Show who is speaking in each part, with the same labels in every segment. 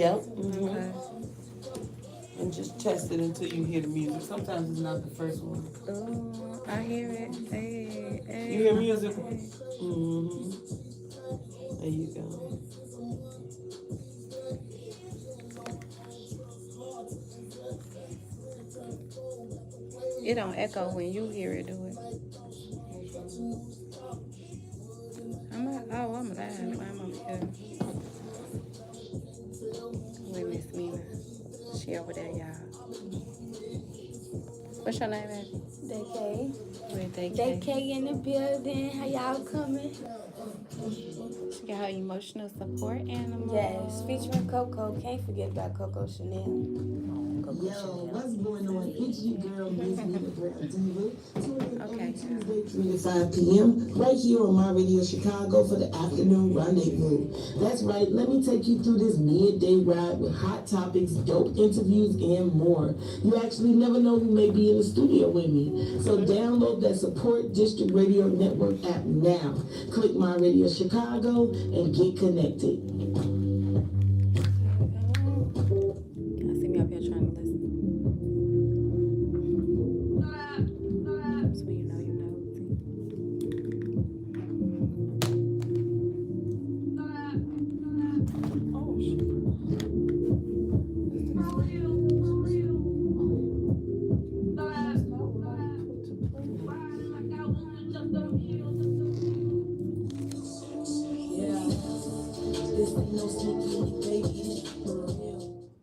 Speaker 1: Yep.
Speaker 2: Okay.
Speaker 1: And just test it until you hear the music. Sometimes it's not the first one.
Speaker 2: Oh, I hear it. Hey,
Speaker 1: You hear
Speaker 2: hey.
Speaker 1: music? Mm-hmm. There you go.
Speaker 2: It don't echo when you hear it, do it? I'm live. I'm up here with Miss Minah. She over there, y'all. What's your name, baby?
Speaker 3: They K.
Speaker 2: Where they
Speaker 3: They
Speaker 2: came.
Speaker 3: K in the building. How y'all coming?
Speaker 2: She got her emotional support
Speaker 3: Yes,
Speaker 2: animal.
Speaker 3: featuring Coco. Can't forget about Coco Chanel.
Speaker 2: Coco
Speaker 4: Yo,
Speaker 2: Chanel.
Speaker 4: what's going on? It's your girl, Miss Nina Brown Diva. Tune in
Speaker 2: Okay,
Speaker 4: every
Speaker 2: yeah.
Speaker 4: Tuesday, 3 to 5 p.m. right here on My Radio Chicago for the afternoon rendezvous. That's right. Let me take you through this midday ride with hot topics, dope interviews, and more. You actually never know who may be in the studio with me. So download that Support District Radio Network app now. Click My Radio Chicago and get connected.
Speaker 2: Y'all see me up here trying to listen. So you know, you know.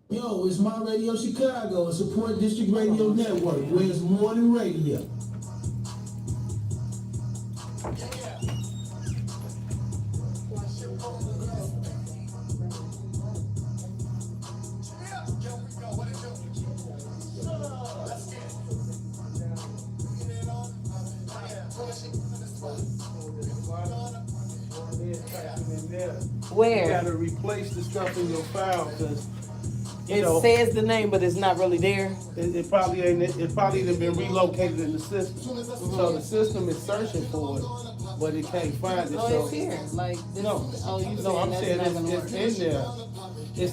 Speaker 4: Yo, it's My Radio Chicago, a Support District Radio Network, where it's more than radio. You
Speaker 1: Where?
Speaker 4: gotta replace the stuff in your file because
Speaker 1: It says the name, but it's not really there.
Speaker 4: it probably ain't. It probably done been relocated in the system. So the system is searching for it, but it can't find it.
Speaker 1: Oh,
Speaker 4: So
Speaker 1: it's here. Like this.
Speaker 4: no,
Speaker 1: Oh, you
Speaker 4: no, I'm
Speaker 1: that's
Speaker 4: saying
Speaker 1: not gonna
Speaker 4: it's
Speaker 1: work.
Speaker 4: in there.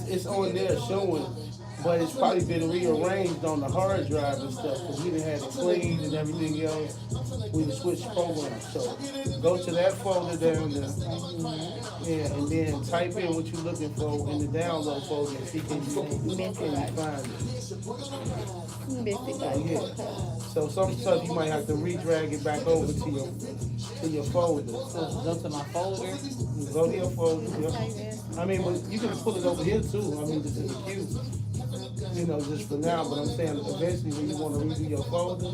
Speaker 4: It's on there showing, but it's probably been rearranged on the hard drive and stuff because we done had it cleaned and everything else. We done switched programs. So go to that folder down there. Yeah, and then type in what you're looking for in the download folder and see can you find it. Yeah. So some stuff you might have to re-drag it back over to your folder.
Speaker 1: So go to my folder.
Speaker 4: You go to your folder. Yeah. I mean, but you can pull it over here too. I mean, just in the queue. You know, just for now. But I'm saying eventually when you want to redo your folder,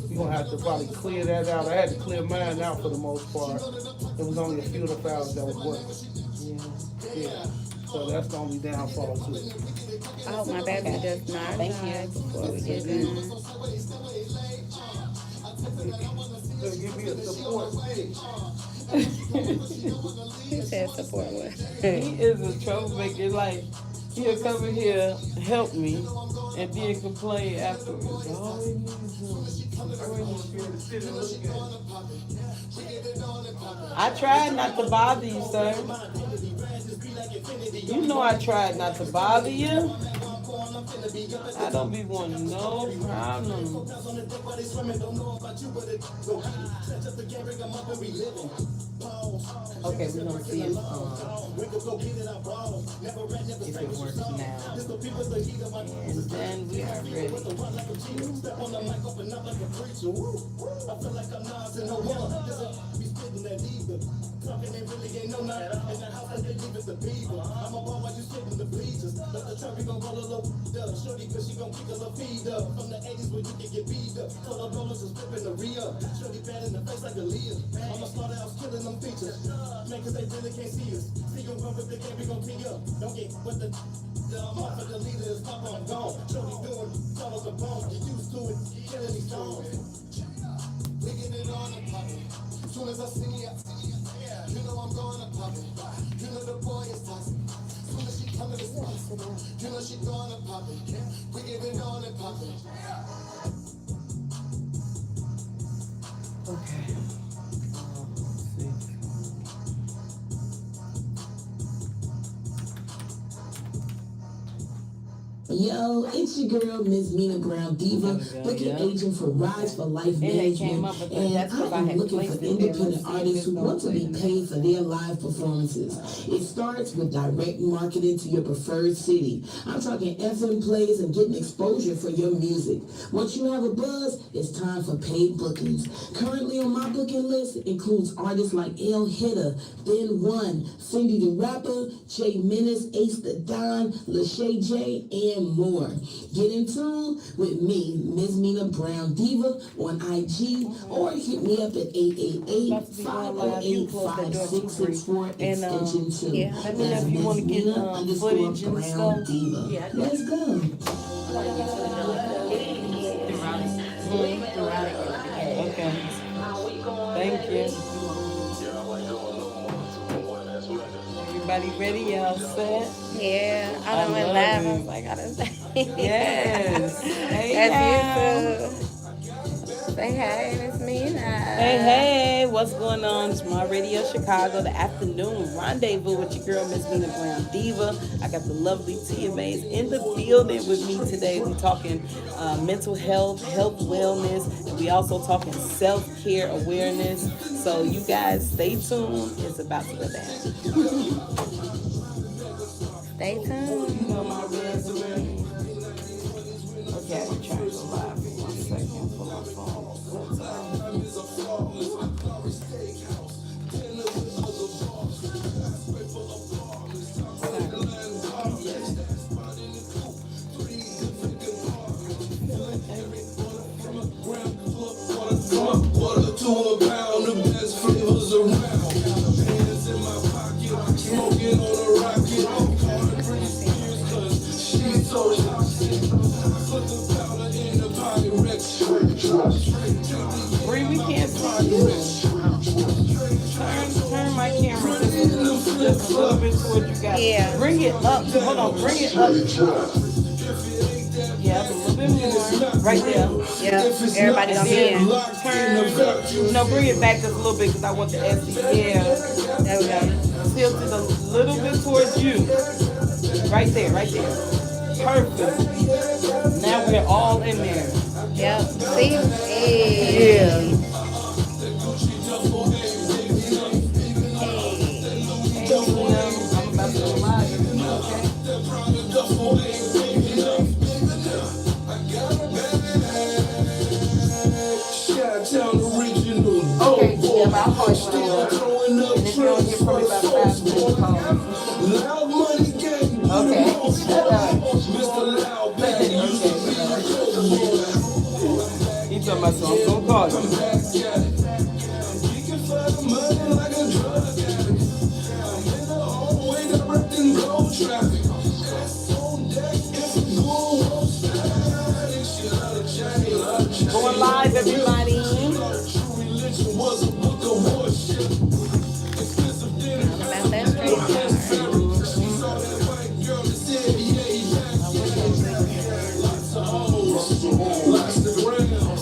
Speaker 4: you're gonna have to probably clear that out. I had to clear mine out for the most part. It was only a few of the files that was working. Yeah. So that's the only downfall to it.
Speaker 2: I hope my baby does not
Speaker 1: Thank
Speaker 2: die
Speaker 1: you.
Speaker 2: before we get done.
Speaker 4: Give me a support page.
Speaker 2: He said support what?
Speaker 1: He is a troublemaker. Like he'll come in here, help me, and then complain afterwards. Oh, he needs I tried not to bother you, sir. You know I tried not to bother you. I don't be wanting no problem. Okay, we're gonna see if it works now. And then we are ready. Okay. Let's see.
Speaker 4: Yo, it's your girl, Miss Minah Brown Diva, booking agent for Rise for Life Management, and I am looking for independent artists who want to be paid for their live performances. It starts with direct marketing to your preferred city. I'm talking FM plays and getting exposure for your music. Once you have a buzz, it's time for paid bookings. Currently on my booking list includes artists like El Hitter, Ben One, Cindy the Rapper, Jay Menace, Ace the Don, Lachey J, and more. Get in tune with me, Miss Minah Brown Diva, on IG, or hit me up at 888-508-5664 extension 2.
Speaker 2: Yeah,
Speaker 1: Let me know if you want to get footage and stuff.
Speaker 4: Diva. Let's go.
Speaker 1: Okay. Thank you. Everybody ready? Y'all set?
Speaker 2: Yeah, I
Speaker 1: I
Speaker 2: done went
Speaker 1: love
Speaker 2: live. I
Speaker 1: it.
Speaker 2: was like, I done say.
Speaker 1: Yes. Hey,
Speaker 2: That's
Speaker 1: y'all.
Speaker 2: you too. Say hey, Miss Minah.
Speaker 1: Hey, hey, what's going on? It's my Radio Chicago, the afternoon rendezvous with your girl, Miss Minah Brown Diva. I got the lovely Tia Mays in the building with me today. We're talking mental health, health wellness, and we also talking self-care awareness. So you guys stay tuned. It's about to go down.
Speaker 2: Stay tuned.
Speaker 1: You know my resume. Okay, I'm trying to go live for 1 second for my phone.
Speaker 5: Quarter to a pound, the best flavors around. Hands in my pocket, smoking on a rocket. Cause she's so toxic. Put the powder in the pocket, wreck
Speaker 1: Bree, we can't see you. Turn my camera just a little bit toward you guys.
Speaker 2: Yeah.
Speaker 1: Bring it up. Hold on, bring it up. Yeah, a little bit more. Right there.
Speaker 2: Yeah, everybody gonna be in.
Speaker 1: No, bring it back just a little bit because I want the SD. Yeah.
Speaker 2: There we go.
Speaker 1: Tilt it a little bit towards you. Right there, right there. Perfect. Now we're all in there.
Speaker 2: Yep. See? Hey.
Speaker 1: Yeah.
Speaker 2: Hey.
Speaker 1: I'm about to go live. Okay. Okay, yeah, but I'll call you when I'm done. And if you don't hear from me about 5 minutes, call me. Okay. He talking about so I'm gonna call you. Going live, everybody.
Speaker 2: About that straight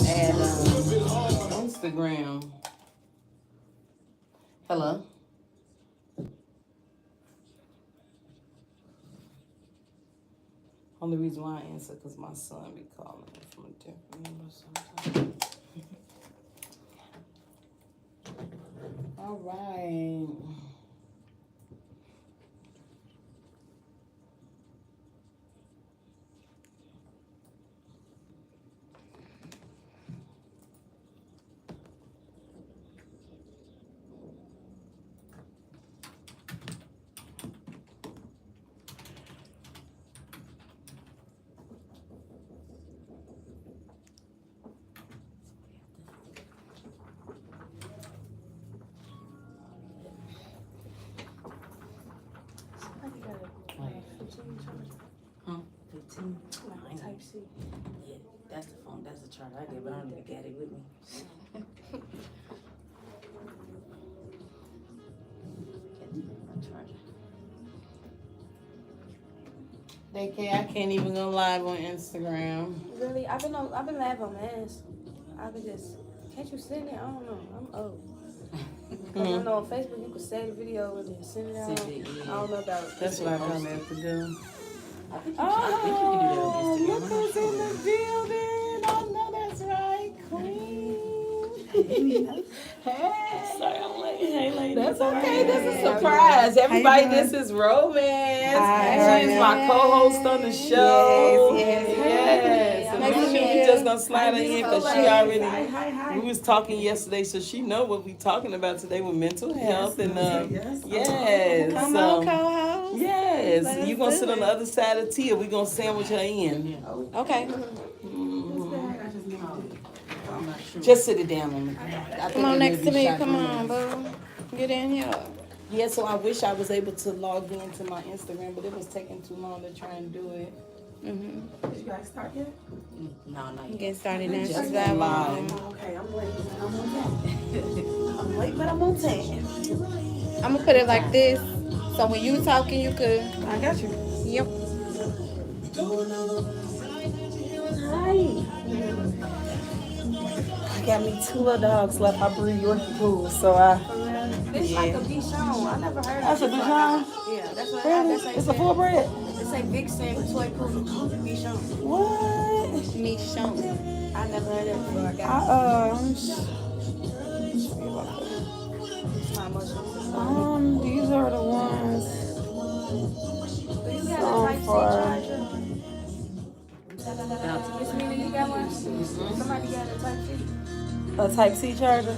Speaker 1: And Instagram. Hello. Only reason why I answer because my son be calling me from a different number sometimes. All right. Huh? 15?
Speaker 3: Type C.
Speaker 1: Yeah, that's the phone. That's the charger I get, but I don't even got it with me. They can't. I can't even go live on Instagram.
Speaker 3: Really? I've been live on Mass. I've been just, can't you send it? I don't know. I'm old. Cause I know on Facebook you can save the video and then send it out. I don't know about
Speaker 1: That's what I probably have to do.
Speaker 2: I think you can do that
Speaker 1: is in the building. I know that's right, Queen. Hey. Sorry, I'm late. Hey, ladies. That's okay. This is a surprise. Everybody, this is Romance. She's my co-host on the show. Yes. And we just gonna slide her in because she already. We was talking yesterday, so she know what we talking about today with mental health and yes.
Speaker 2: Come on, co-host.
Speaker 1: Yes, you gonna sit on the other side of Tia. We gonna sandwich her in.
Speaker 2: Okay.
Speaker 1: Just sit it down on the ground.
Speaker 2: Come on next to me. Come on, boo. Get in here.
Speaker 1: Yeah, so I wish I was able to log into my Instagram, but it was taking too long to try and do it.
Speaker 4: Did you guys start yet?
Speaker 1: No, not yet.
Speaker 2: Getting started now. She's
Speaker 1: Just
Speaker 2: live.
Speaker 1: live.
Speaker 4: Okay, I'm late. I'm on time. I'm late, but I'm on time.
Speaker 2: I'm gonna put it like this, so when you talking, you could.
Speaker 4: I got you.
Speaker 2: Yep.
Speaker 1: Hi. I got me 2 little dogs left. I breed Yorkie Poodles, so
Speaker 3: It's like a Bichon. I never heard
Speaker 1: That's
Speaker 3: of
Speaker 1: a
Speaker 3: it.
Speaker 1: Bichon?
Speaker 3: Yeah, that's what
Speaker 1: Really?
Speaker 3: that's
Speaker 1: It's a full bred.
Speaker 3: They say Vixen, toy poodle, Bichon.
Speaker 1: What?
Speaker 2: Me shown.
Speaker 3: I never heard of it before I got my mushrooms.
Speaker 1: These are the ones.
Speaker 3: Do you got a Type C charger? Miss Minah, you got one? Somebody got a Type C?
Speaker 1: A Type C charger.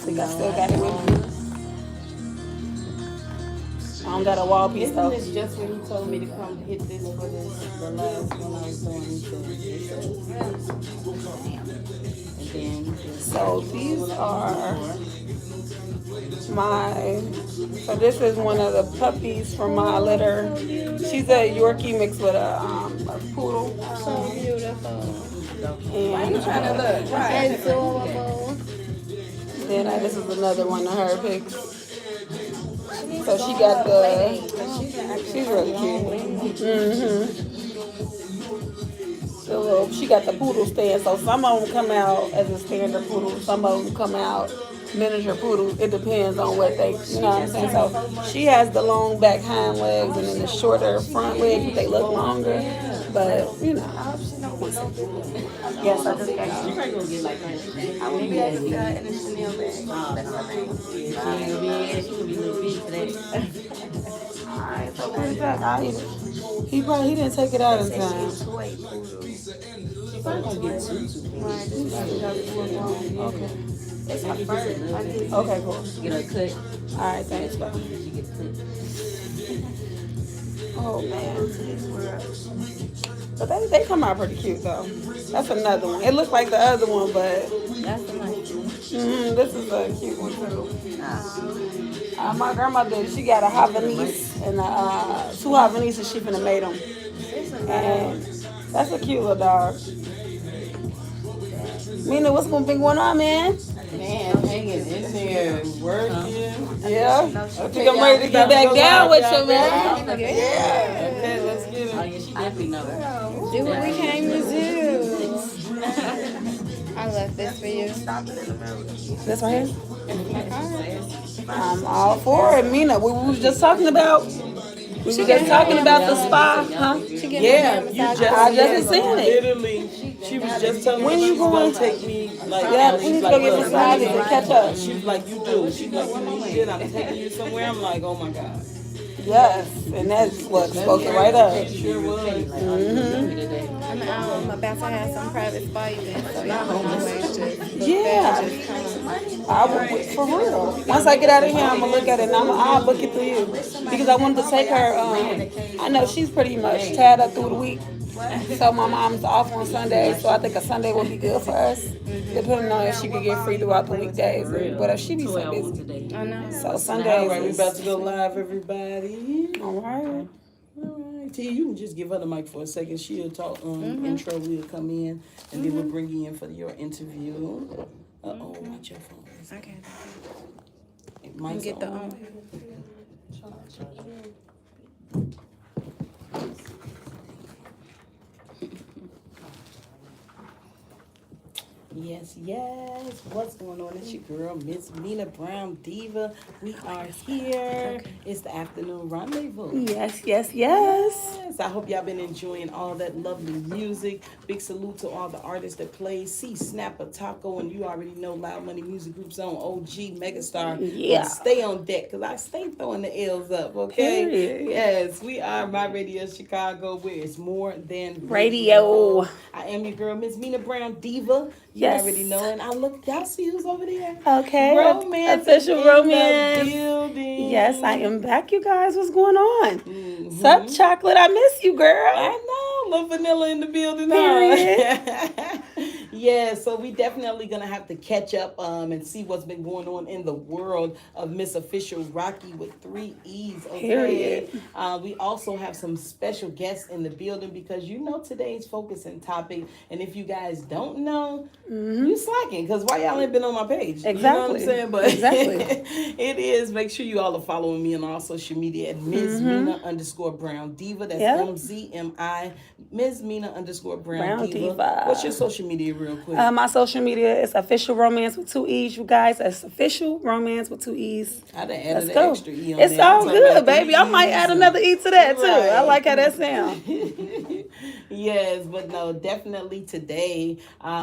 Speaker 1: Think I still got it with me. I don't got a wall piece though. Isn't this just when he told me to come hit this for the last one I was doing? And then so these are so this is one of the puppies from my litter. She's a Yorkie mixed with a poodle.
Speaker 2: So beautiful.
Speaker 1: Why are you trying to look?
Speaker 2: Adorable.
Speaker 1: Then this is another one of her pics. So she got she's really cute. So she got the poodle stand. So some of them come out as a standard poodle. Some of them come out miniature poodle. It depends on what they, you know what I'm saying? So she has the long back hind legs and then the shorter front legs, but they look longer. But, you know. Yes, I just got you.
Speaker 3: I will be able to in the Chanel bag. That's my name.
Speaker 1: Alright, so where's that? I'll eat it. He didn't take it out in time. Okay.
Speaker 3: It's my first.
Speaker 1: Okay, cool.
Speaker 6: Get her cut.
Speaker 1: Alright, thanks, bro.
Speaker 6: She get cut.
Speaker 1: Oh man. But they come out pretty cute though. That's another one. It looks like the other one, but
Speaker 2: That's the nice one.
Speaker 1: this is a cute one too. My grandmother, she got a Havanese and 2 Havanese, and she finna made them. And that's a cute little dog. Minah, what's gonna be going on, man?
Speaker 6: Man, hanging in there, working.
Speaker 1: Yeah. I think I'm ready to get back down with you, man.
Speaker 6: Yeah.
Speaker 1: Okay, let's get
Speaker 6: Oh
Speaker 1: it.
Speaker 6: yeah, she definitely knows.
Speaker 2: Do what we came to do. I left this for you.
Speaker 1: This right here? I'm all for it, Minah. We was just talking about. We were just talking about the spa, huh?
Speaker 2: Yeah,
Speaker 1: I just seen it.
Speaker 7: Literally, she was just telling
Speaker 1: When
Speaker 7: me
Speaker 1: you
Speaker 7: she's gonna
Speaker 1: going?
Speaker 7: take me like
Speaker 1: Yeah, we need to go get
Speaker 7: look,
Speaker 1: massages and catch up.
Speaker 7: She's like, you do. She's like, you need it. I'm taking you somewhere. I'm like, oh my god.
Speaker 1: Yes, and that's what spoke it right up.
Speaker 7: Sure was.
Speaker 2: I'm about to have some private spa events, so y'all always just
Speaker 1: Yeah. I will, for real. Once I get out of here, I'm gonna look at it and I'll book it through you because I wanted to take her. I know she's pretty much tied up through the week, so my mom's off on Sunday, so I think a Sunday would be good for us, depending on if she could get free throughout the weekdays. But if she be so busy,
Speaker 2: I know.
Speaker 1: so Sundays.
Speaker 7: All right, we
Speaker 1: is-
Speaker 7: about to go live, everybody.
Speaker 1: All right.
Speaker 7: All right, T, you can just give her the mic for a second. She'll talk. Intro. We'll come in, and then we'll bring you in for your interview. Watch your phone.
Speaker 2: Okay.
Speaker 7: Mic's
Speaker 2: Get the
Speaker 7: on. Yes, yes. What's going on? It's your girl, Miss Minah Brown Diva. We are here. It's the afternoon rendezvous.
Speaker 1: Yes, yes, yes.
Speaker 7: Yes, I hope y'all been enjoying all that lovely music. Big salute to all the artists that play. C Snapper Taco, and you already know Loud Money Music Group's on OG Megastar.
Speaker 1: Yeah.
Speaker 7: Stay on deck because I stay throwing the L's up, okay?
Speaker 1: Period.
Speaker 7: Yes, we are My Radio Chicago, where it's more than
Speaker 1: Radio.
Speaker 7: I am your girl, Miss Minah Brown Diva. You
Speaker 1: Yes.
Speaker 7: already know, and I look, y'all see who's over there?
Speaker 1: Okay.
Speaker 7: Romance
Speaker 1: Official
Speaker 7: in
Speaker 1: romance.
Speaker 7: the building.
Speaker 1: Yes, I am back, you guys. What's going on?
Speaker 7: Mhm.
Speaker 1: Sup, chocolate? I miss you, girl.
Speaker 7: I know, little vanilla in the building.
Speaker 1: Period.
Speaker 7: Huh? Yeah, so we definitely gonna have to catch up and see what's been going on in the world of Miss Official Rocky with 3 E's. Okay.
Speaker 1: Period.
Speaker 7: We also have some special guests in the building because you know today's focus and topic. And if you guys don't know, you slacking because why y'all ain't been on my page? You know what I'm
Speaker 1: Exactly.
Speaker 7: saying? But
Speaker 1: Exactly.
Speaker 7: it is. Make sure you all are following me on all social media at Ms. Minah_Brown Diva. That's
Speaker 1: Yep.
Speaker 7: MZMI. Ms. Minah_Brown
Speaker 1: Brown
Speaker 7: Diva.
Speaker 1: Diva.
Speaker 7: What's your social media real quick?
Speaker 1: My social media is Official Romance with 2 E's, you guys. That's Official Romance with 2 E's.
Speaker 7: I done added
Speaker 1: Let's
Speaker 7: an
Speaker 1: go.
Speaker 7: extra E on
Speaker 1: It's
Speaker 7: there. I'm
Speaker 1: all
Speaker 7: talking
Speaker 1: good,
Speaker 7: about
Speaker 1: baby. I
Speaker 7: 3
Speaker 1: might
Speaker 7: E's
Speaker 1: add
Speaker 7: and-
Speaker 1: another E to that, too.
Speaker 7: Right.
Speaker 1: I like how that sounds.
Speaker 7: Yes, but no, definitely today,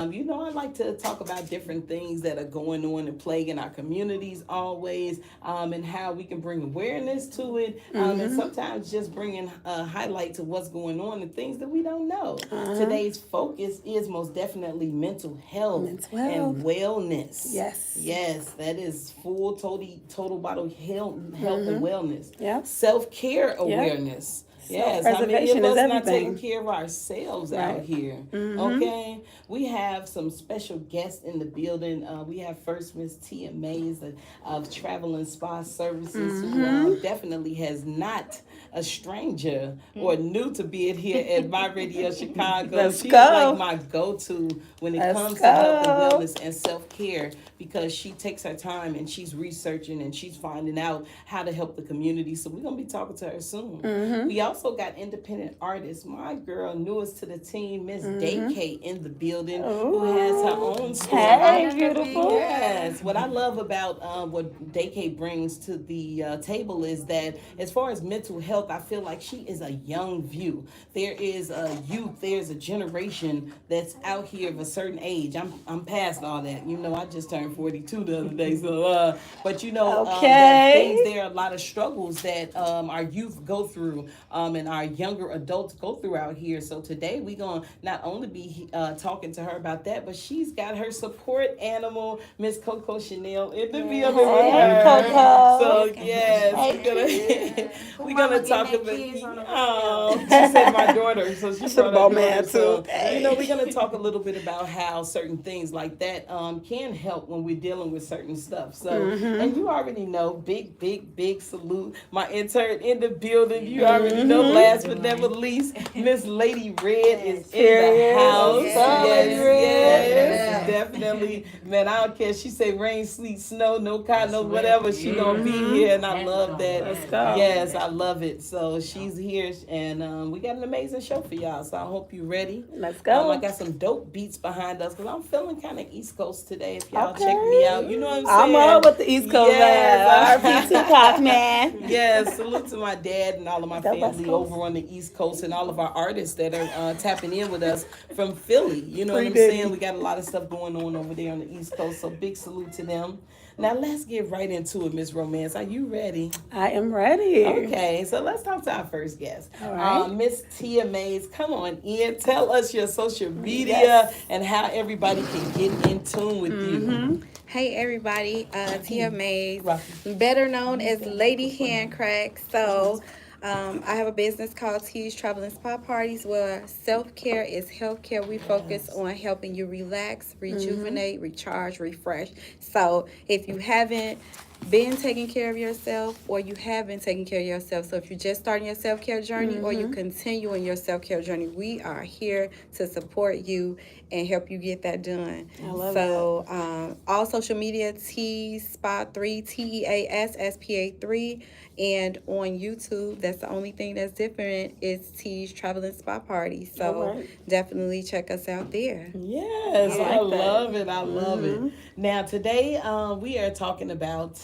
Speaker 7: you know, I like to talk about different things that are going on and plaguing our communities always, and how we can bring awareness to it, and sometimes just bringing a highlight to what's going on and things that we don't know. Today's focus is most definitely mental health,
Speaker 1: Mental health.
Speaker 7: and wellness.
Speaker 1: Yes.
Speaker 7: Yes, that is full, total bottle health and wellness.
Speaker 1: Yep.
Speaker 7: Self-care awareness. Yes, how many of
Speaker 1: Self-preservation is
Speaker 7: us not
Speaker 1: everything.
Speaker 7: taking care of ourselves out
Speaker 1: Right.
Speaker 7: here? Okay, we have some special guests in the building. We have first Miss Tia Mays of Travel and Spa Services, who definitely has not a stranger or new to being here at My Radio Chicago.
Speaker 1: Let's
Speaker 7: She's
Speaker 1: go.
Speaker 7: like my go-to when it
Speaker 1: Let's
Speaker 7: comes to health and
Speaker 1: go.
Speaker 7: wellness and self-care because she takes her time and she's researching and she's finding out how to help the community. So we're gonna be talking to her soon. We also got independent artists. My girl, newest to the team, Miss Day in the building, who has her own store.
Speaker 1: Hey, beautiful.
Speaker 7: Yes, what I love about what Day brings to the table is that as far as mental health, I feel like she is a young view. There is a youth, there's a generation that's out here of a certain age. I'm past all that. You know, I just turned 42 the other day. So, but you know,
Speaker 1: Okay.
Speaker 7: there are a lot of struggles that our youth go through and our younger adults go through out here. So today we're going to not only be talking to her about that, but she's got her support animal, Miss Coco Chanel, in the building with her.
Speaker 1: Coco.
Speaker 7: So yes, we're gonna talk about. Oh, she said my daughter, so she brought
Speaker 1: about
Speaker 7: her
Speaker 1: man,
Speaker 7: daughter. So
Speaker 1: too.
Speaker 7: you know, we're gonna talk a little bit about how certain things like that can help when we're dealing with certain stuff. So, and you already know, big salute, my intern in the building. You already know. Last but never least, Miss Lady Red is in the house. Yes, definitely. Man, I don't care. She say rain, sleet, snow, no car, no whatever. She gonna be here, and I love that.
Speaker 1: Let's go.
Speaker 7: Yes, I love it. So she's here, and we got an amazing show for y'all. So I hope you're ready.
Speaker 1: Let's go.
Speaker 7: I got some dope beats behind us because I'm feeling kind of East Coast today. If y'all
Speaker 1: Okay.
Speaker 7: check me out, you know what I'm
Speaker 1: I'm
Speaker 7: saying.
Speaker 1: all with the East Coast
Speaker 7: Yes.
Speaker 1: vibe. RP Tupac, man.
Speaker 7: Yes, salute to my dad and all of my
Speaker 1: The West
Speaker 7: family
Speaker 1: Coast.
Speaker 7: over on the East Coast and all of our artists that are tapping in with us from Philly. You know what
Speaker 1: Free
Speaker 7: I'm
Speaker 1: Diddy.
Speaker 7: saying? We got a lot of stuff going on over there on the East Coast, so big salute to them. Now let's get right into it, Miss Romance. Are you ready?
Speaker 1: I am ready.
Speaker 7: Okay, so let's talk to our first guest.
Speaker 1: All right.
Speaker 7: Miss Tia Mays, come on in. Tell us your social media and how everybody can get in tune with you.
Speaker 2: Hey everybody, Tia Mays,
Speaker 7: Rocky.
Speaker 2: better known as Lady Handcrack. So I have a business called T's Travel and Spa Parties where self-care is healthcare. We focus on helping you relax, rejuvenate, recharge, refresh. So if you haven't been taking care of yourself or you have been taking care of yourself, so if you're just starting your self-care journey or you continue in your self-care journey, we are here to support you and help you get that done.
Speaker 1: I love
Speaker 2: So all social media, T Spa 3, TEASSPA3, and on YouTube, that's the only thing that's different is T's Travel and Spa Party. So
Speaker 1: All right.
Speaker 2: definitely check us out there.
Speaker 7: Yes,
Speaker 1: I
Speaker 7: I
Speaker 1: like that.
Speaker 7: love it. I love it. Now, today we are talking about,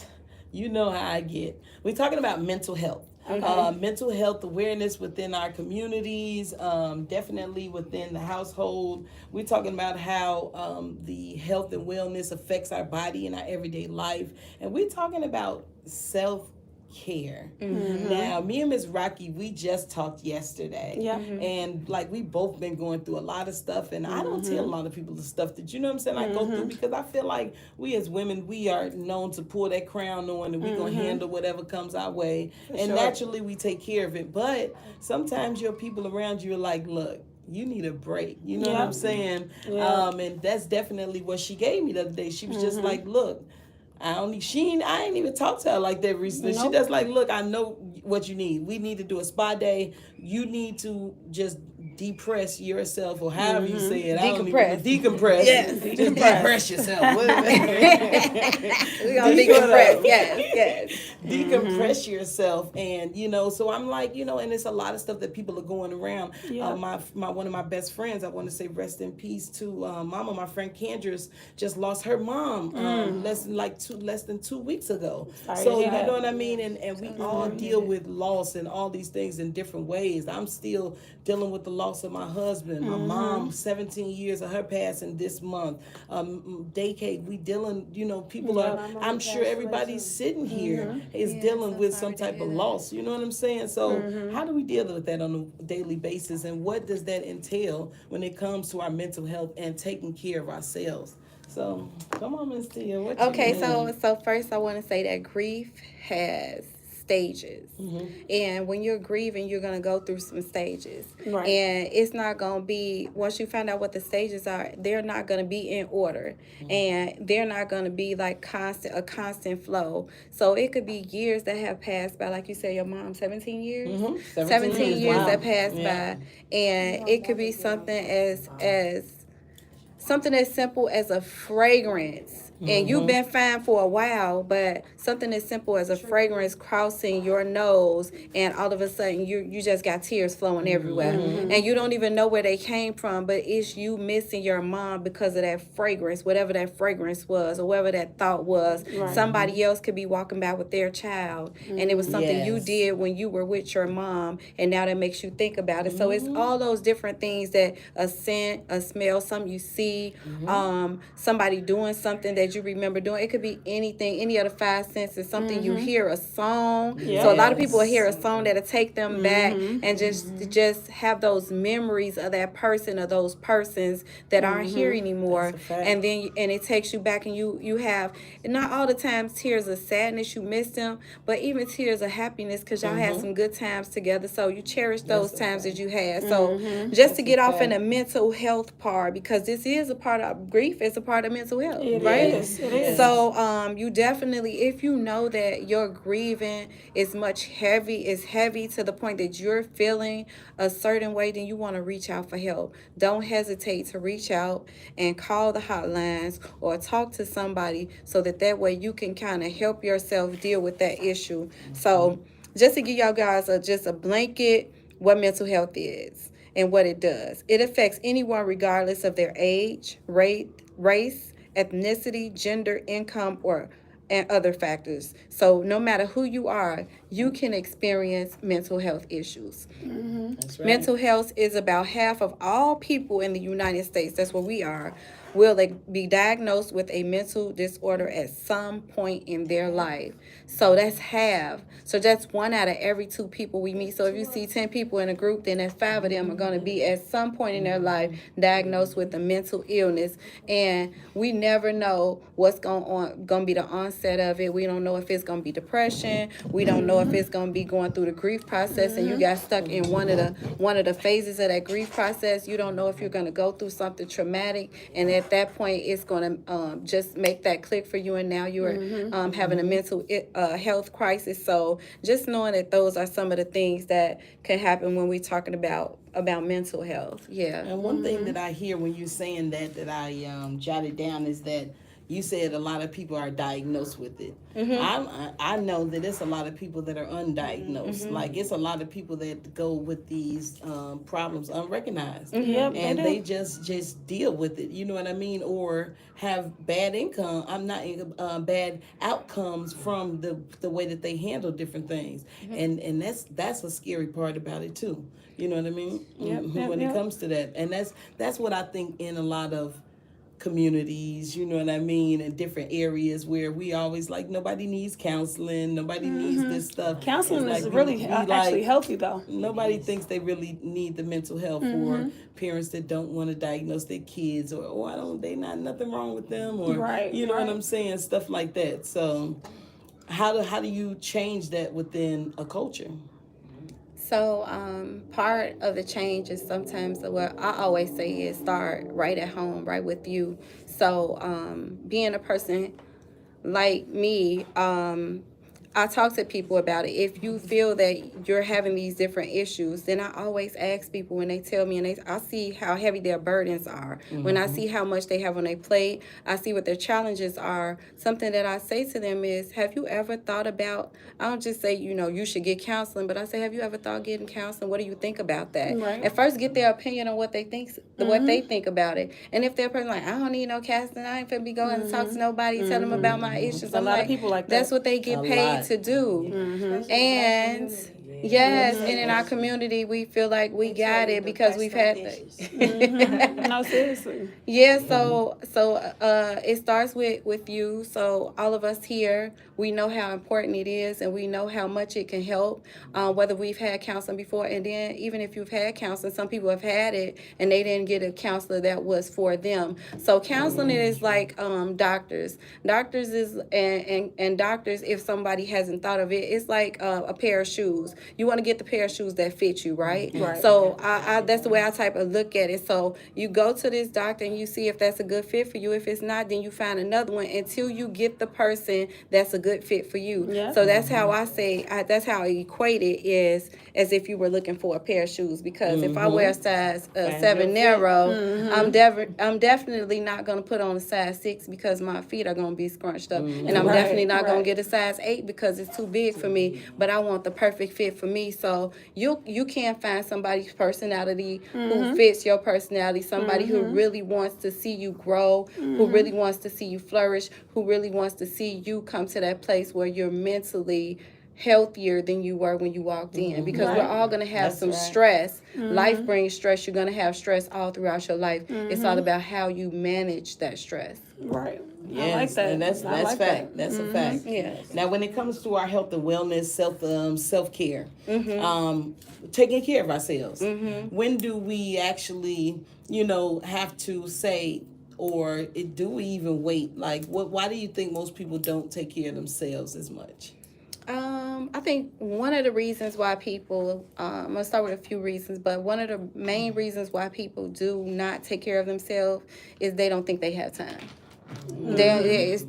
Speaker 7: you know how I get. We're talking about mental health. mental health awareness within our communities, definitely within the household. We're talking about how the health and wellness affects our body in our everyday life, and we're talking about self-care. Now, me and Miss Rocky, we just talked yesterday.
Speaker 3: Yeah.
Speaker 7: And like we both been going through a lot of stuff, and I don't tell a lot of people the stuff that, you know what I'm saying, I go through, because I feel like we as women, we are known to pull that crown on, and we gonna handle whatever comes our way. And naturally we take care of it. But sometimes your people around you are like, look, you need a break. You know what I'm saying? And that's definitely what she gave me the other day. She was just like, look, I ain't even talked to her like that recently. She just like, look, I know what you need. We need to do a spa day. You need to just depress yourself, or however you say it.
Speaker 2: Decompress.
Speaker 7: Decompress.
Speaker 2: Yes.
Speaker 7: Depress yourself.
Speaker 2: We're gonna decompress. Yes.
Speaker 7: Decompress yourself. And so I'm like, and it's a lot of stuff that people are going around. My one of my best friends, I want to say rest in peace to mama. My friend Candra's just lost her mom less than 2 weeks ago. So you know what I mean? And we all deal with loss and all these things in different ways. I'm still dealing with the loss of my husband. My mom, 17 years of her passing this month. Decade, we dealing, people are, I'm sure everybody's sitting here is dealing with some type of loss. You know what I'm saying? So how do we deal with that on a daily basis? And what does that entail when it comes to our mental health and taking care of ourselves? So come on, Miss Tia. What
Speaker 2: Okay,
Speaker 7: you doing?
Speaker 2: so first I want to say that grief has stages. And when you're grieving, you're going to go through some stages.
Speaker 3: Right.
Speaker 2: And it's not going to be, once you find out what the stages are, they're not going to be in order. And they're not going to be like a constant flow. So it could be years that have passed by, like you said, your mom, 17 years? 17 years
Speaker 7: Wow.
Speaker 2: that passed by. And it could be something as something as simple as a fragrance. And you've been fine for a while, but something as simple as a fragrance crossing your nose, and all of a sudden you just got tears flowing everywhere. And you don't even know where they came from, but it's you missing your mom because of that fragrance, whatever that fragrance was, or whatever that thought was. Somebody else could be walking by with their child, and it was something you did when you were with your mom, and now that makes you think about it. So it's all those different things, that a scent, a smell, something you see, somebody doing something that you remember doing. It could be anything, any of the five senses, something you hear, a song. So a lot of people will hear a song that'll take them back, and just have those memories of that person or those persons that aren't here anymore. And then it takes you back, and you have, not all the times tears of sadness, you miss them, but even tears of happiness, because y'all had some good times together. So you cherish those times that you had. So just to get off in the mental health part, because this is a part of grief, is a part of mental health, right?
Speaker 3: It is.
Speaker 2: So you definitely, if you know that your grieving is heavy to the point that you're feeling a certain way, then you want to reach out for help. Don't hesitate to reach out and call the hotlines or talk to somebody, so that way you can kind of help yourself deal with that issue. So just to give y'all guys just a blanket what mental health is and what it does. It affects anyone regardless of their age, race, ethnicity, gender, income, and other factors. So no matter who you are, you can experience mental health issues.
Speaker 7: That's right.
Speaker 2: Mental health is about half of all people in the United States. That's where we are. Will be diagnosed with a mental disorder at some point in their life. So that's half. So that's 1 out of every 2 people we meet. So if you see 10 people in a group, then 5 of them are going to be at some point in their life diagnosed with a mental illness. And we never know what's going to be the onset of it. We don't know if it's going to be depression. We don't know if it's going to be going through the grief process, and you got stuck in one of the phases of that grief process. You don't know if you're going to go through something traumatic, and at that point it's going to just make that click for you, and now you're having a mental health crisis. So just knowing that those are some of the things that can happen when we're talking about mental health. Yeah.
Speaker 7: And one thing that I hear when you're saying that I jotted down is that you said a lot of people are diagnosed with it. I know that it's a lot of people that are undiagnosed. Like it's a lot of people that go with these problems unrecognized,
Speaker 3: Yep,
Speaker 7: and
Speaker 3: they
Speaker 7: they
Speaker 3: do.
Speaker 7: just deal with it. You know what I mean? Or have bad income. I'm not bad outcomes from the way that they handle different things, and that's a scary part about it too. You know what I mean?
Speaker 3: Yep, yep,
Speaker 7: When it
Speaker 3: yep.
Speaker 7: comes to that, and that's what I think in a lot of communities, you know what I mean, in different areas where we always like nobody needs counseling, nobody needs this stuff.
Speaker 3: Counseling
Speaker 7: It's
Speaker 3: is
Speaker 7: like
Speaker 3: really
Speaker 7: we
Speaker 3: actually healthy though.
Speaker 7: nobody thinks they really need the mental health for parents that don't want to diagnose their kids or I don't they not nothing wrong with them or
Speaker 3: Right,
Speaker 7: you know what
Speaker 3: right.
Speaker 7: I'm saying, stuff like that. So how do you change that within a culture?
Speaker 2: So, part of the change is sometimes what I always say is start right at home, right with you. So, being a person like me, I talk to people about it. If you feel that you're having these different issues, then I always ask people when they tell me, and I see how heavy their burdens are. When I see how much they have on their plate, I see what their challenges are. Something that I say to them is, have you ever thought about, I don't just say, you should get counseling, but I say, have you ever thought getting counseling? What do you think about that?
Speaker 3: Right.
Speaker 2: At first, get their opinion on what they think, what they think about it. And if they're person like, I don't need no counseling, I ain't finna be going to talk to nobody, tell them about my issues.
Speaker 3: A lot of people like that.
Speaker 2: That's what they get
Speaker 7: A
Speaker 2: paid
Speaker 7: lot.
Speaker 2: to do.
Speaker 3: Mm-hmm.
Speaker 2: And yes, and in our community, we feel like we got it because we've had the.
Speaker 3: No, seriously.
Speaker 2: Yeah, so it starts with you. So all of us here, we know how important it is, and we know how much it can help. Whether we've had counseling before, and then even if you've had counseling, some people have had it and they didn't get a counselor that was for them. So counseling is like doctors. Doctors is and doctors. If somebody hasn't thought of it, it's like a pair of shoes. You want to get the pair of shoes that fit you, right?
Speaker 3: Right.
Speaker 2: So I that's the way I type of look at it. So you go to this doctor and you see if that's a good fit for you. If it's not, then you find another one until you get the person that's a good fit for you.
Speaker 3: Yeah.
Speaker 2: So that's how I say, that's how I equate it is as if you were looking for a pair of shoes. Because if I wear a size 7 narrow, I'm definitely not going to put on a size 6 because my feet are going to be scrunched up. And I'm
Speaker 3: Right,
Speaker 2: definitely not going
Speaker 3: right.
Speaker 2: to get a size 8 because it's too big for me. But I want the perfect fit for me. So you can't find somebody's personality who fits your personality, somebody who really wants to see you grow, who really wants to see you flourish, who really wants to see you come to that place where you're mentally healthier than you were when you walked in, because we're all going to have some stress. Life brings stress. You're going to have stress all throughout your life. It's all about how you manage that stress.
Speaker 3: Right.
Speaker 7: Yes,
Speaker 3: I like that.
Speaker 7: and that's
Speaker 3: I like
Speaker 7: fact.
Speaker 3: that.
Speaker 7: That's a fact.
Speaker 2: Yes.
Speaker 7: Now, when it comes to our health and wellness, self care, taking care of ourselves, when do we actually, have to say, or do we even wait? Like, why do you think most people don't take care of themselves as much?
Speaker 2: I think one of the reasons why people, I'm going to start with a few reasons, but one of the main reasons why people do not take care of themselves is they don't think they have time. There is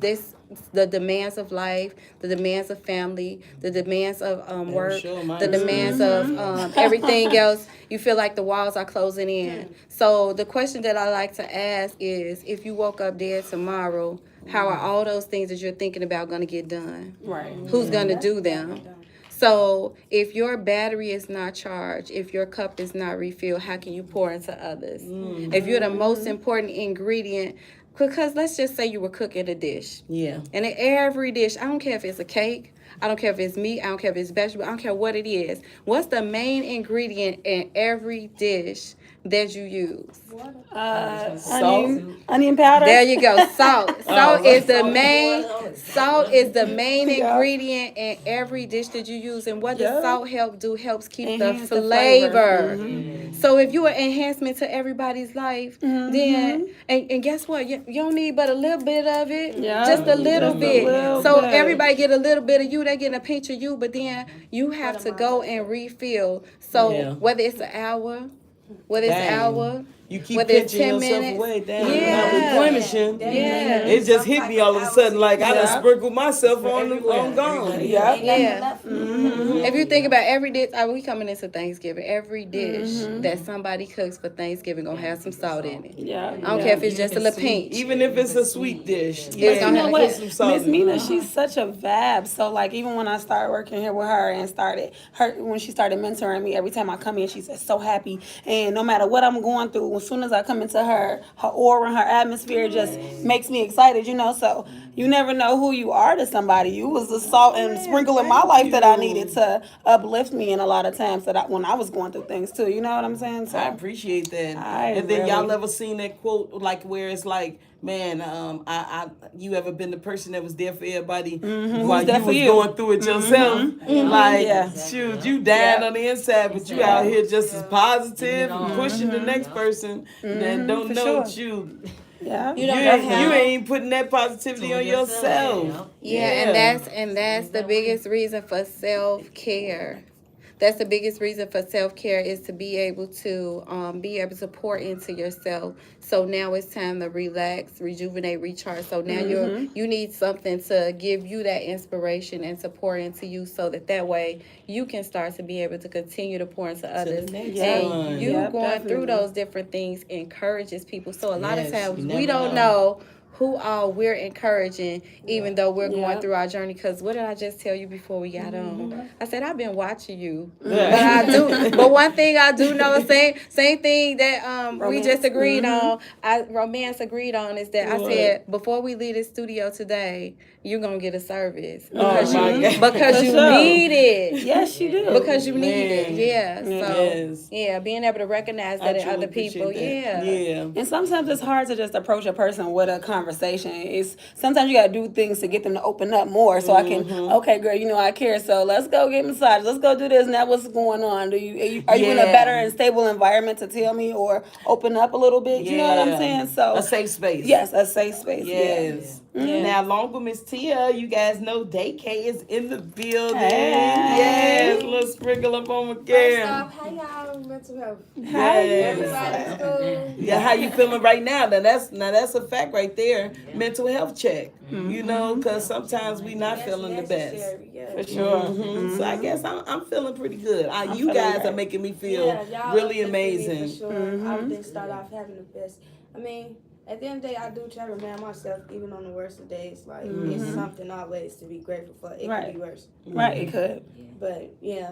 Speaker 2: the demands of life, the demands of family, the demands of work,
Speaker 7: sure, mine
Speaker 2: the
Speaker 7: is.
Speaker 2: demands of everything else. You feel like the walls are closing in. So the question that I like to ask is, if you woke up dead tomorrow, how are all those things that you're thinking about going to get done?
Speaker 3: Right.
Speaker 2: Who's going to do them? So if your battery is not charged, if your cup is not refilled, how can you pour into others? If you're the most important ingredient, because let's just say you were cooking a dish.
Speaker 7: Yeah.
Speaker 2: And in every dish, I don't care if it's a cake, I don't care if it's meat, I don't care if it's vegetable, I don't care what it is. What's the main ingredient in every dish that you use?
Speaker 3: Onion powder.
Speaker 2: There you go. Salt. Salt is the main ingredient in every dish that you use. And what does salt help do? Helps keep
Speaker 3: Enhance
Speaker 2: the
Speaker 3: the
Speaker 2: flavor.
Speaker 3: flavor.
Speaker 2: So if you're an enhancement to everybody's life, then and guess what? You don't need but a little bit of it.
Speaker 3: Yeah.
Speaker 2: Just a little
Speaker 3: Just a
Speaker 2: bit.
Speaker 3: little
Speaker 2: So
Speaker 3: bit.
Speaker 2: everybody get a little bit of you, they get a pinch of you, but then you have to go and refill. So
Speaker 7: Yeah.
Speaker 2: whether it's an hour, whether it's an
Speaker 7: Dang.
Speaker 2: hour,
Speaker 7: you keep
Speaker 2: whether it's
Speaker 7: pinching
Speaker 2: 10
Speaker 7: yourself
Speaker 2: minutes.
Speaker 7: away. Damn,
Speaker 2: Yeah.
Speaker 7: you're not replenishing.
Speaker 2: Yeah.
Speaker 7: It just hit me all of a sudden like I done
Speaker 6: Yeah.
Speaker 7: sprinkled myself on
Speaker 6: everywhere.
Speaker 7: gone.
Speaker 6: Everybody
Speaker 3: Yeah.
Speaker 6: else.
Speaker 3: Ain't
Speaker 2: Yeah.
Speaker 3: nothing left.
Speaker 2: If you think about every dish, we coming into Thanksgiving. Every dish that somebody cooks for Thanksgiving gonna have some salt in it.
Speaker 8: Yeah.
Speaker 2: I don't care if it's just a little pinch.
Speaker 7: Even if it's a sweet dish,
Speaker 2: It's
Speaker 7: yeah,
Speaker 2: gonna
Speaker 8: You know
Speaker 2: have
Speaker 7: put
Speaker 8: what?
Speaker 7: some salt
Speaker 8: Miss
Speaker 7: in it.
Speaker 8: Mina, she's such a vab. So like even when I started working here with her and started her when she started mentoring me, every time I come in, she's so happy. And no matter what I'm going through, as soon as I come into her aura, her atmosphere just makes me excited, you know. So you never know who you are to somebody. You was the salt and sprinkle in my life that I needed to uplift me in a lot of times when I was going through things too. You know what I'm saying? So
Speaker 7: I appreciate that.
Speaker 8: I
Speaker 7: And then y'all
Speaker 8: really-
Speaker 7: ever seen that quote like where it's like, man, you ever been the person that was there for everybody while
Speaker 8: there
Speaker 7: you
Speaker 8: for
Speaker 7: was
Speaker 8: you?
Speaker 7: going through it yourself? Like,
Speaker 8: Yeah.
Speaker 7: shoot, you down on the inside, but you out here just as positive and pushing the next person that don't
Speaker 8: for
Speaker 7: know
Speaker 8: sure.
Speaker 7: you.
Speaker 8: Yeah.
Speaker 2: You don't know how.
Speaker 7: You ain't putting that positivity on yourself.
Speaker 2: Yeah, and that's the biggest reason for self-care. That's the biggest reason for self-care is to be able to pour into yourself. So now it's time to relax, rejuvenate, recharge. So now you need something to give you that inspiration and to pour into you so that way you can start to be able to continue to pour into others.
Speaker 7: next
Speaker 2: And
Speaker 7: one.
Speaker 2: you
Speaker 8: Yep,
Speaker 2: going through
Speaker 8: definitely.
Speaker 2: those different things encourages people. So a lot of
Speaker 7: Yes,
Speaker 2: times
Speaker 7: you
Speaker 2: we
Speaker 7: never
Speaker 2: don't
Speaker 7: know.
Speaker 2: know who all we're encouraging, even though we're going
Speaker 8: Yeah.
Speaker 2: through our journey. Because what did I just tell you before we got on? I said I've been watching you,
Speaker 7: Yeah.
Speaker 2: but I do. But one thing I do know, same thing that we just agreed on. Romance agreed on is that I said before we leave the studio today, you're gonna get a service because
Speaker 7: my
Speaker 2: you
Speaker 7: God.
Speaker 2: because you
Speaker 8: For sure.
Speaker 2: need it.
Speaker 8: Yes, you do.
Speaker 2: Because you need it,
Speaker 7: Man.
Speaker 2: yeah. So
Speaker 7: Yes.
Speaker 2: yeah, being able to recognize that in
Speaker 7: truly
Speaker 2: other people,
Speaker 7: appreciate that.
Speaker 2: yeah.
Speaker 7: Yeah.
Speaker 8: And sometimes it's hard to just approach a person with a conversation. It's sometimes you gotta do things to get them to open up more. So I can, okay, girl, you know I care. So let's go get massage. Let's go do this. Now what's going on? Are you in a
Speaker 7: Yeah.
Speaker 8: better and stable environment to tell me or open up a little bit? You know what I'm
Speaker 7: Yeah.
Speaker 8: saying? So
Speaker 7: A safe space.
Speaker 8: yes, a safe space.
Speaker 7: Yes. Now, along with Miss Tia, you guys know Day K is in the building.
Speaker 8: Hey.
Speaker 7: Yes, let's sprinkle up on
Speaker 3: First
Speaker 7: Miguel.
Speaker 3: off, how y'all mental health?
Speaker 7: Yes.
Speaker 3: Everybody's cool.
Speaker 7: Yeah, how you feeling right now? Now that's a fact right there. Mental health check. You know, because sometimes we not
Speaker 3: That's
Speaker 7: feeling the best.
Speaker 3: necessary, yeah.
Speaker 8: For sure.
Speaker 7: So I guess I'm feeling pretty good. You
Speaker 8: feeling
Speaker 7: guys
Speaker 8: great.
Speaker 7: are making me feel
Speaker 3: Yeah, y'all
Speaker 7: really
Speaker 3: uplifted me
Speaker 7: amazing.
Speaker 3: For sure. I didn't start off having the best. I mean, at the end of the day, I do try to remind myself, even on the worst of days, like it's something always to be grateful for. It
Speaker 8: Right.
Speaker 3: could be worse,
Speaker 8: Right, it could.
Speaker 3: but yeah,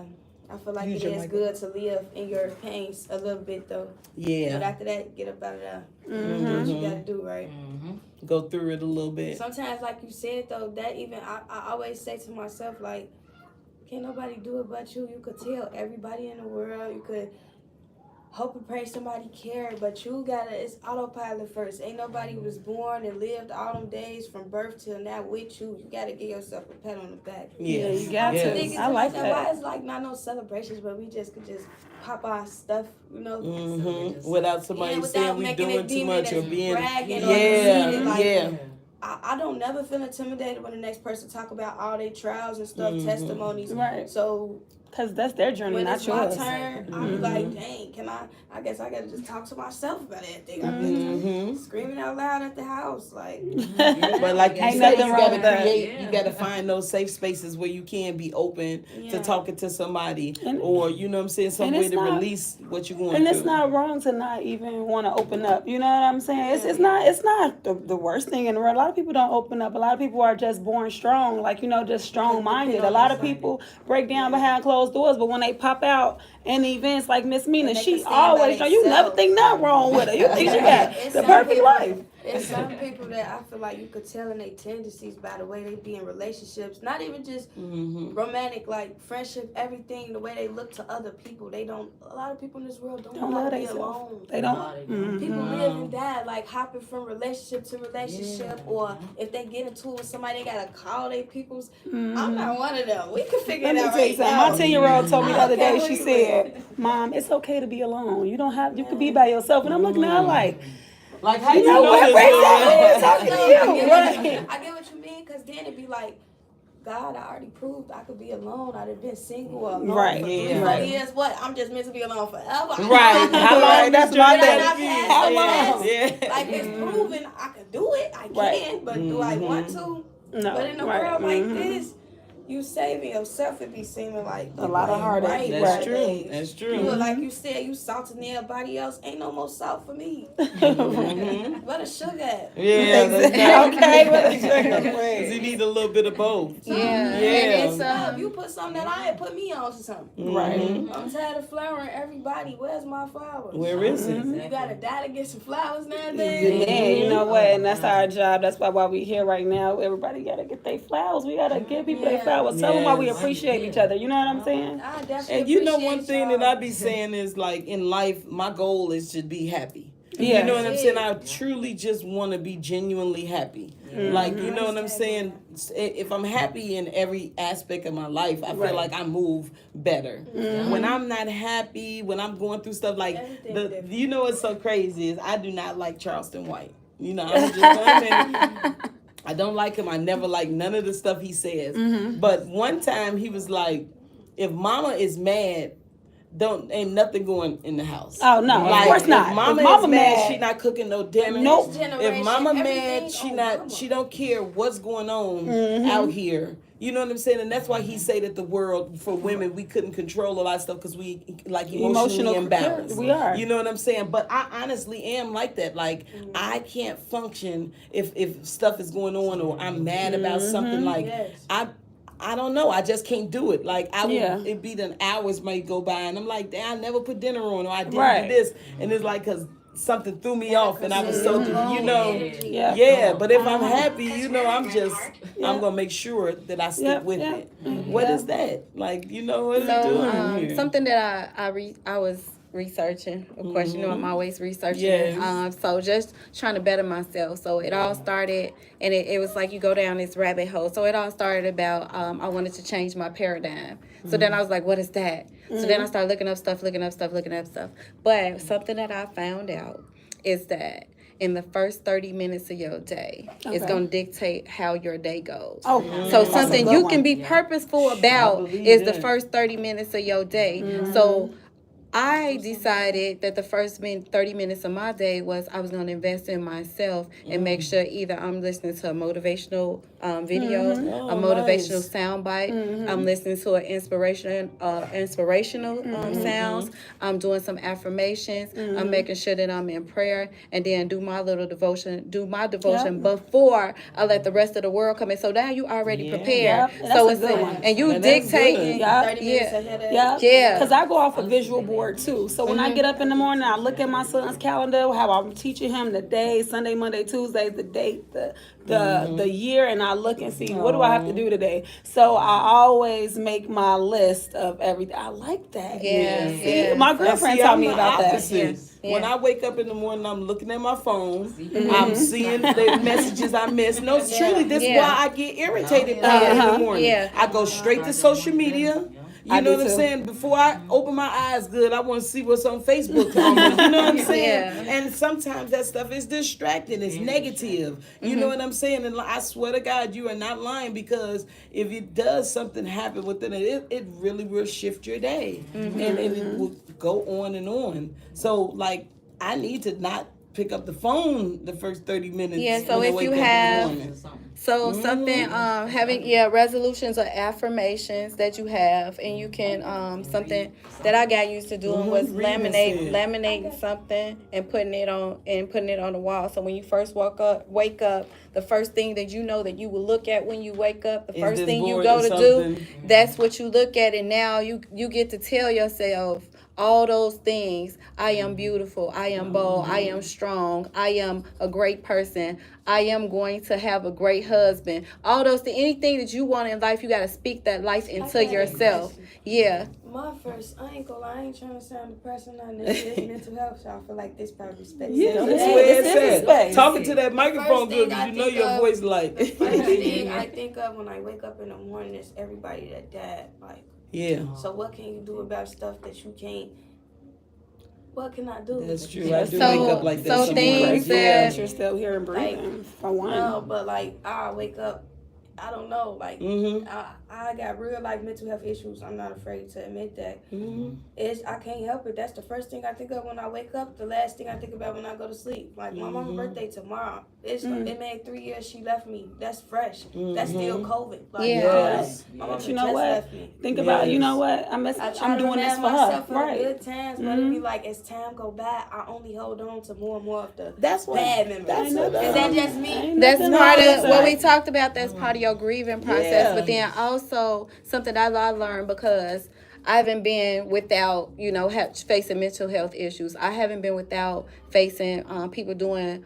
Speaker 3: I feel like
Speaker 7: Use
Speaker 3: it
Speaker 7: your
Speaker 3: is
Speaker 7: mic.
Speaker 3: good to live in your pains a little bit though. But
Speaker 7: Yeah.
Speaker 3: after that, get up out of there. Do what you gotta do, right?
Speaker 7: Go through it a little bit.
Speaker 3: Sometimes, like you said though, that even I always say to myself, like, can't nobody do it but you. You could tell everybody in the world. You could hope and pray somebody cared, but you gotta, it's autopilot first. Ain't nobody was born and lived all them days from birth till now with you. You gotta give yourself a pat on the back.
Speaker 7: Yeah,
Speaker 8: you got
Speaker 7: yes.
Speaker 8: to.
Speaker 3: Thinking
Speaker 8: I
Speaker 3: to
Speaker 8: like
Speaker 3: myself, why
Speaker 8: that.
Speaker 3: it's like not no celebrations, but we just could just pop our stuff, you know.
Speaker 7: Without somebody
Speaker 3: Yeah,
Speaker 7: saying
Speaker 3: without
Speaker 7: we
Speaker 3: making
Speaker 7: doing
Speaker 3: it
Speaker 7: too
Speaker 3: deeming
Speaker 7: much or
Speaker 3: as
Speaker 7: being
Speaker 3: bragging or
Speaker 7: yeah,
Speaker 3: conceited, like,
Speaker 7: yeah.
Speaker 3: I don't never feel intimidated when the next person talk about all their trials and stuff, testimonies.
Speaker 8: Right.
Speaker 3: So
Speaker 8: Because that's their journey,
Speaker 3: when
Speaker 8: not
Speaker 3: it's my
Speaker 8: yours.
Speaker 3: turn, I'll be like, dang, I guess I gotta just talk to myself about everything. I've been screaming out loud at the house, like.
Speaker 7: But like you
Speaker 8: Ain't
Speaker 7: said,
Speaker 8: nothing
Speaker 7: you
Speaker 8: wrong
Speaker 7: gotta
Speaker 8: with that.
Speaker 7: create, you gotta find those safe spaces where you can be open to
Speaker 3: Yeah.
Speaker 7: talking to somebody,
Speaker 8: And-
Speaker 7: or you know what I'm saying, some
Speaker 8: and
Speaker 7: way
Speaker 8: it's
Speaker 7: to
Speaker 8: not-
Speaker 7: release what you're going
Speaker 8: And
Speaker 7: through.
Speaker 8: it's not wrong to not even want to open up. You know what I'm saying? It's not the worst thing in the world. A lot of people don't open up. A lot of people are just born strong, like, you know, just strong minded. A lot of people break down behind closed doors, but when they pop out in events like Miss Mina,
Speaker 3: And they
Speaker 8: she
Speaker 3: can stand
Speaker 8: always
Speaker 3: by
Speaker 8: you never
Speaker 3: themselves.
Speaker 8: think nothing wrong with her. You think she got
Speaker 3: It's
Speaker 8: the
Speaker 3: some
Speaker 8: perfect
Speaker 3: people-
Speaker 8: life.
Speaker 3: It's some people that I feel like you could tell in their tendencies by the way they be in relationships, not even just romantic, like friendship, everything, the way they look to other people. They don't, a lot of people in this world don't
Speaker 8: Don't
Speaker 3: know how
Speaker 8: love
Speaker 3: to be
Speaker 8: themselves.
Speaker 3: alone.
Speaker 8: They don't.
Speaker 3: People live and die, like hopping from relationship to relationship, or if they get into it with somebody, they gotta call their peoples. I'm not one of them. We can figure
Speaker 8: Let
Speaker 3: it
Speaker 8: me
Speaker 3: out
Speaker 8: tell you
Speaker 3: right
Speaker 8: something.
Speaker 3: now.
Speaker 8: My 10-year-old told me the other day,
Speaker 3: Okay,
Speaker 8: she
Speaker 3: wait a
Speaker 8: said, Mom, it's okay to be alone. You don't have, you could be by yourself. And I'm looking at her like,
Speaker 7: Like how
Speaker 8: you know what? I'm talking to
Speaker 3: No,
Speaker 8: you.
Speaker 3: I get what you mean, because then it'd be like, God, I already proved I could be alone. I'd have been single or alone
Speaker 8: Right,
Speaker 3: for 3
Speaker 7: yeah.
Speaker 3: 4
Speaker 8: right.
Speaker 3: years. What? I'm just meant to be alone forever.
Speaker 7: Right. How long
Speaker 8: Right, that's
Speaker 7: this
Speaker 8: my
Speaker 7: journey
Speaker 8: thing.
Speaker 7: gotta
Speaker 3: I've
Speaker 7: be?
Speaker 3: had
Speaker 8: How long?
Speaker 7: Yeah.
Speaker 3: Like it's proven I can do it. I can,
Speaker 8: Right.
Speaker 3: but do I want to?
Speaker 8: No.
Speaker 3: But in a
Speaker 8: Right.
Speaker 3: world like this, you saving yourself, it be seeming like
Speaker 8: A lot of
Speaker 3: ain't
Speaker 8: heartache.
Speaker 3: right
Speaker 7: That's true.
Speaker 3: nowadays.
Speaker 7: That's true.
Speaker 3: You look like you said, you salting everybody else. Ain't no more salt for me. What a sugar.
Speaker 7: Yeah, that's
Speaker 8: Okay, what a
Speaker 7: Because you need a little bit of both.
Speaker 2: Yeah.
Speaker 7: Yeah.
Speaker 2: And it's
Speaker 3: You put something that I ain't put me on to something.
Speaker 8: Right.
Speaker 3: I'm tired of flowering everybody. Where's my flowers?
Speaker 7: Where is it?
Speaker 3: You gotta die to get some flowers nowadays.
Speaker 8: Yeah, you know what? And that's our job. That's why while we here right now, everybody gotta get their flowers. We gotta give people their flowers. Tell them why we
Speaker 7: Yes.
Speaker 8: appreciate each other. You know what I'm saying?
Speaker 3: I definitely
Speaker 7: And you know, one
Speaker 3: appreciate
Speaker 7: thing
Speaker 3: y'all.
Speaker 7: that I be saying is like in life, my goal is to be happy.
Speaker 8: Yeah.
Speaker 7: You know what I'm saying? I truly just want to be genuinely happy. Like, you know what I'm saying? If I'm happy in every aspect of my life, I feel like I move better. When I'm not happy, when I'm going through stuff like, you know what's so crazy is I do not like Charleston White. You know, I'm just I don't like him. I never like none of the stuff he says. But one time he was like, if mama is mad, ain't nothing going in the house.
Speaker 8: Oh no,
Speaker 7: Like,
Speaker 8: of course not.
Speaker 7: If mama,
Speaker 8: If mama
Speaker 7: is mad,
Speaker 8: mad,
Speaker 7: she not cooking no dinner.
Speaker 8: Nope.
Speaker 7: If mama mad,
Speaker 3: Everything
Speaker 7: she
Speaker 3: on
Speaker 7: not.
Speaker 3: mama.
Speaker 7: She don't care what's going on out here. You know what I'm saying? And that's why he say that the world for women we couldn't control a lot of stuff because we like emotionally imbalanced.
Speaker 8: We are.
Speaker 7: You know what I'm saying? But I honestly am like that. Like I can't function if stuff is going on or I'm mad about something. Like I don't know. I just can't do it. Like I would, it be then hours might go by, and I'm like, damn, I never put dinner on, or I didn't do this, and it's like because something threw me off, and I was so, you know, yeah. But if I'm happy, you know, I'm gonna make sure that I stick with it. What is that? Like, you know, what are you doing here?
Speaker 2: something that I was researching. Of course, you know I'm always researching.
Speaker 7: Yes.
Speaker 2: So just trying to better myself. So it all started, and it was like you go down this rabbit hole. So it all started about I wanted to change my paradigm. So then I was like, what is that? So then I started looking up stuff. But something that I found out is that in the first 30 minutes of your day, it's going to dictate how your day goes.
Speaker 8: Oh,
Speaker 2: so something you can be purposeful about is the first 30 minutes of your day. So I decided that the first 30 minutes of my day was I was going to invest in myself and make sure either I'm listening to a motivational video, a motivational soundbite, I'm listening to an inspirational sounds, I'm doing some affirmations, I'm making sure that I'm in prayer, and then do my devotion before I let the rest of the world come in. So now you already prepared. So it's and you dictating.
Speaker 3: 30 minutes ahead of
Speaker 2: Yeah.
Speaker 8: Because I go off a visual board too. So when I get up in the morning, I look at my son's calendar, how I'm teaching him the day, Sunday, Monday, Tuesday, the date, the year, and I look and see what do I have to do today. So I always make my list of everything. I like that. See, my girlfriend taught me about that.
Speaker 7: When I wake up in the morning, I'm looking at my phone. I'm seeing the messages I missed. No, truly, this is why I get irritated in the morning. I go straight to social media. You know what I'm saying? Before I open my eyes good, I want to see what's on Facebook. You know what I'm saying? And sometimes that stuff is distracting. It's negative. You know what I'm saying? And I swear to God, you are not lying, because if it does something happen within it, it really will shift your day. And it will go on and on. So, like, I need to not pick up the phone the first 30 minutes.
Speaker 2: Yeah, so
Speaker 7: when I
Speaker 2: if
Speaker 7: wake
Speaker 2: you
Speaker 7: up in the
Speaker 2: have
Speaker 7: morning.
Speaker 2: something having resolutions or affirmations that you have, and you can something that I got used to doing was laminating something and putting it on the wall. So when you first wake up, the first thing that you know that you will look at when you wake up, the first thing you go to do, that's what you look at, and now you get to tell yourself all those things. I am beautiful. I am bold. I am strong. I am a great person. I am going to have a great husband. All those things, anything that you want in life, you got to speak that life into yourself. Yeah.
Speaker 3: My first, I ain't gonna lie, I ain't trying to sound depressing on this mental health, so I feel like this probably space.
Speaker 7: Yeah, that's where it's at. Talking to that microphone good, because you know your voice like.
Speaker 3: The first thing I think of when I wake up in the morning is everybody that died. Like, so what can you do about stuff that you can't? What can I do?
Speaker 7: That's true. I do
Speaker 2: So-
Speaker 7: wake up like that.
Speaker 2: so
Speaker 7: sometimes.
Speaker 2: things
Speaker 8: Yeah,
Speaker 2: that
Speaker 8: you're still here and breathing. For one.
Speaker 3: No, but like I wake up, I don't know. Like,
Speaker 7: Mm-hmm.
Speaker 3: I got real life mental health issues. I'm not afraid to admit that. I can't help it. That's the first thing I think of when I wake up. The last thing I think about when I go to sleep. Like my mama's birthday tomorrow. It made 3 years she left me. That's fresh. That's still COVID. Like,
Speaker 7: Yes.
Speaker 3: my mama
Speaker 8: But
Speaker 3: just
Speaker 8: you know what?
Speaker 3: left me.
Speaker 8: Think about it. You know what?
Speaker 3: I try
Speaker 8: I'm
Speaker 3: to
Speaker 8: doing this
Speaker 3: remind
Speaker 8: for her.
Speaker 3: myself of the
Speaker 8: Right.
Speaker 3: good times, but it be like as time go by, I only hold on to more and more of the
Speaker 7: That's what.
Speaker 3: bad memories.
Speaker 7: That's
Speaker 3: Is
Speaker 7: what.
Speaker 3: that just me?
Speaker 2: That's
Speaker 8: Nothing
Speaker 2: part
Speaker 8: wrong
Speaker 2: of
Speaker 8: with
Speaker 2: what
Speaker 8: that.
Speaker 2: we talked about. That's part of your grieving process.
Speaker 7: Yeah.
Speaker 2: But then also something that I learned because I haven't been without, facing mental health issues. I haven't been without facing people doing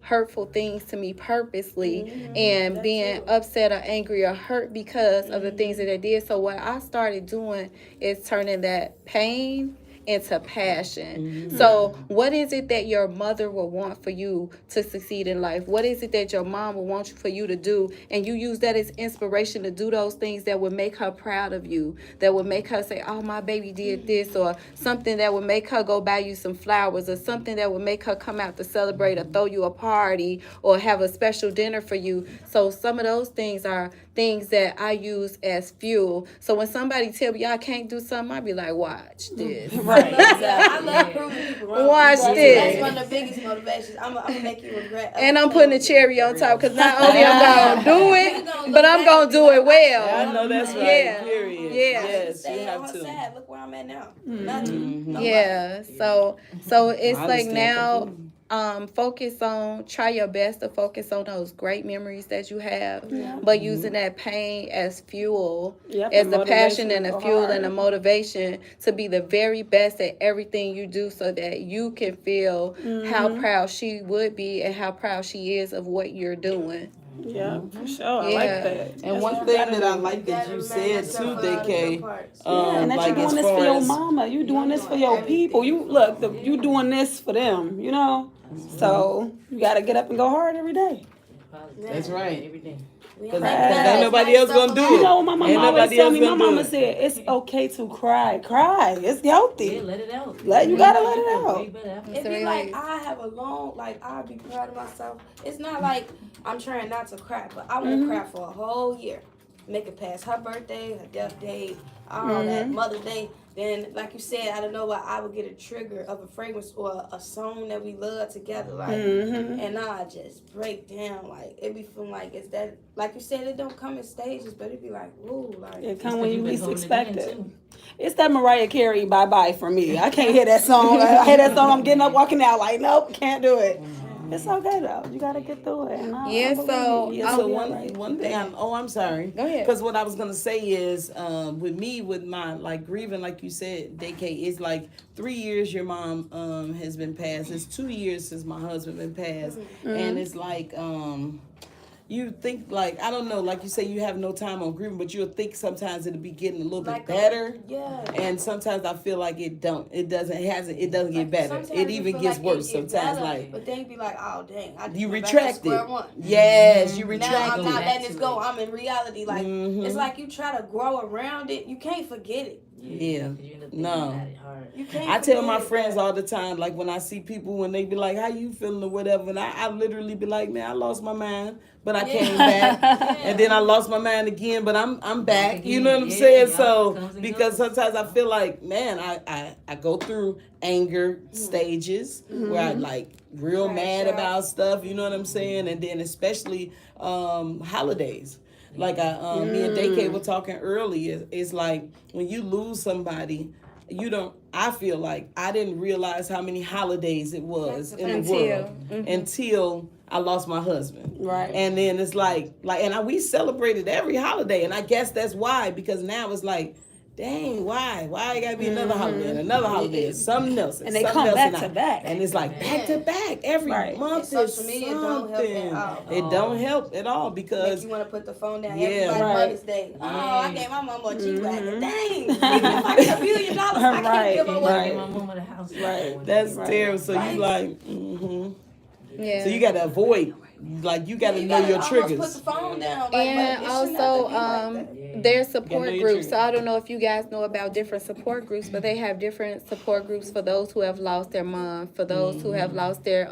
Speaker 2: hurtful things to me purposely and being upset or angry or hurt because of the things that they did. So what I started doing is turning that pain into passion. So what is it that your mother will want for you to succeed in life? What is it that your mom will want for you to do? And you use that as inspiration to do those things that would make her proud of you, that would make her say, oh, my baby did this, or something that would make her go buy you some flowers, or something that would make her come out to celebrate or throw you a party or have a special dinner for you. So some of those things are things that I use as fuel. So when somebody tell me I can't do something, I be like, watch this.
Speaker 8: Right.
Speaker 3: I love proving people wrong.
Speaker 2: Watch
Speaker 3: That's
Speaker 2: this.
Speaker 3: one of the biggest motivations. I'm gonna make you regret.
Speaker 2: And I'm putting a cherry on top because not only I'm going to do it, but I'm going to do it well.
Speaker 7: I know that's right.
Speaker 2: Yeah.
Speaker 7: Period.
Speaker 2: Yeah.
Speaker 7: Yes, you
Speaker 3: Stay on
Speaker 7: have
Speaker 3: her
Speaker 7: to.
Speaker 3: side. Look where I'm at now. Nothing.
Speaker 2: Yeah. So it's
Speaker 7: I
Speaker 2: like
Speaker 7: understand
Speaker 2: now
Speaker 7: completely.
Speaker 2: try your best to focus on those great memories that you have, but using that pain as fuel,
Speaker 8: Yep,
Speaker 2: as
Speaker 8: and
Speaker 2: the passion
Speaker 8: motivation
Speaker 2: and
Speaker 8: to
Speaker 2: the
Speaker 8: go
Speaker 2: fuel
Speaker 8: hard.
Speaker 2: and the motivation to be the very best at everything you do so that you can feel how proud she would be and how proud she is of what you're doing.
Speaker 8: Yeah, for sure. I
Speaker 2: Yeah.
Speaker 8: like that.
Speaker 7: And
Speaker 8: That's
Speaker 7: one
Speaker 8: what
Speaker 7: thing
Speaker 8: gotta
Speaker 7: that I
Speaker 8: do.
Speaker 7: like that you said too, DK,
Speaker 8: And that
Speaker 7: like
Speaker 8: you're
Speaker 7: as
Speaker 8: doing this
Speaker 7: far
Speaker 8: for your
Speaker 7: as
Speaker 8: mama. You doing this for your people. You look, you doing this for them. You know. So you gotta get up and go hard every day.
Speaker 7: that's right.
Speaker 6: Every day.
Speaker 7: Because ain't nobody else gonna do it.
Speaker 8: You know what my mama
Speaker 7: Ain't
Speaker 8: always
Speaker 7: nobody
Speaker 8: tell
Speaker 7: else
Speaker 8: me? My
Speaker 7: gonna do
Speaker 8: mama
Speaker 7: it.
Speaker 8: said it's okay to cry. Cry. It's healthy.
Speaker 6: Yeah, let it out.
Speaker 8: You gotta let it out.
Speaker 3: It be like I have a long, like I'll be proud of myself. It's not like I'm trying not to cry, but I won't cry for a whole year. Make it past her birthday, her death day, all that, Mother's Day. Then, like you said, I don't know why I would get a trigger of a fragrance or a song that we love together, like, and I just break down, like it be feeling like it's that, like you said, it don't come in stages, but it be like, ooh, like
Speaker 8: It come when you least expect it. It's that Mariah Carey "Bye Bye" for me. I can't hear that song. I hear that song. I'm getting up, walking out. Like, nope, can't do it. It's okay though. You gotta get through it. And
Speaker 2: Yeah, so,
Speaker 7: So one thing I'm sorry.
Speaker 2: Go ahead.
Speaker 7: Because what I was gonna say is, with me, with my like grieving, like you said, DK, it's like 3 years your mom has been passed. It's 2 years since my husband been passed, and it's like you think like I don't know, like you say you have no time on grieving, but you'll think sometimes it'll be getting a little bit better. And sometimes I feel like it doesn't get better.
Speaker 3: sometimes
Speaker 7: It
Speaker 3: you
Speaker 7: even
Speaker 3: feel
Speaker 7: gets
Speaker 3: like
Speaker 7: worse
Speaker 3: it
Speaker 7: sometimes.
Speaker 3: better,
Speaker 7: Like
Speaker 3: but then you be like, oh dang, I just
Speaker 7: you
Speaker 3: went back to
Speaker 7: retract
Speaker 3: square
Speaker 7: it.
Speaker 3: one.
Speaker 7: Yes, you
Speaker 3: Now
Speaker 7: retract
Speaker 3: I'm not
Speaker 7: it.
Speaker 3: letting this go. I'm in reality. Like it's like you try to grow around it. You can't forget it.
Speaker 7: Yeah. No.
Speaker 3: You can't.
Speaker 7: I tell
Speaker 3: forget
Speaker 7: my
Speaker 3: it.
Speaker 7: friends all the time, like when I see people when they be like, "How you feeling?" or whatever, and I literally be like, "Man, I lost my mind, but I came back, and then I lost my mind again, but I'm back." You know what I'm saying? So because sometimes I feel like, man, I go through anger stages where I like real mad about stuff. You know what I'm saying? And then especially holidays. Like me and DK were talking earlier, it's like when you lose somebody, I feel like I didn't realize how many holidays it was in the world until I lost my husband.
Speaker 8: Right.
Speaker 7: And then it's like we celebrated every holiday, and I guess that's why, because now it's like, dang, why it gotta be another holiday and another holiday and something else
Speaker 8: And they come back to back.
Speaker 7: and it's like back to back every month.
Speaker 3: And
Speaker 7: is
Speaker 3: social media don't help at all.
Speaker 7: It don't help at all because
Speaker 3: Make you want to put the phone down.
Speaker 7: Yeah.
Speaker 3: Everybody
Speaker 8: Right.
Speaker 3: Mother's Day. Oh, I gave my mama a G-Wagon. Dang. Even if I get $1 billion, I can't give her
Speaker 8: Right.
Speaker 6: My mama the house.
Speaker 8: Right.
Speaker 7: that's
Speaker 8: Right.
Speaker 7: terrible. So you like,
Speaker 2: Yeah.
Speaker 7: so you gotta avoid like you got to
Speaker 3: You
Speaker 7: know your
Speaker 3: almost
Speaker 7: triggers.
Speaker 3: put the phone down. Like,
Speaker 2: And
Speaker 3: but it shouldn't have to
Speaker 2: also,
Speaker 3: be like that.
Speaker 2: there's
Speaker 7: Gotta
Speaker 2: support
Speaker 7: know your
Speaker 2: groups. So
Speaker 7: triggers.
Speaker 2: I don't know if you guys know about different support groups, but they have different support groups for those who have lost their mom, for those who have lost their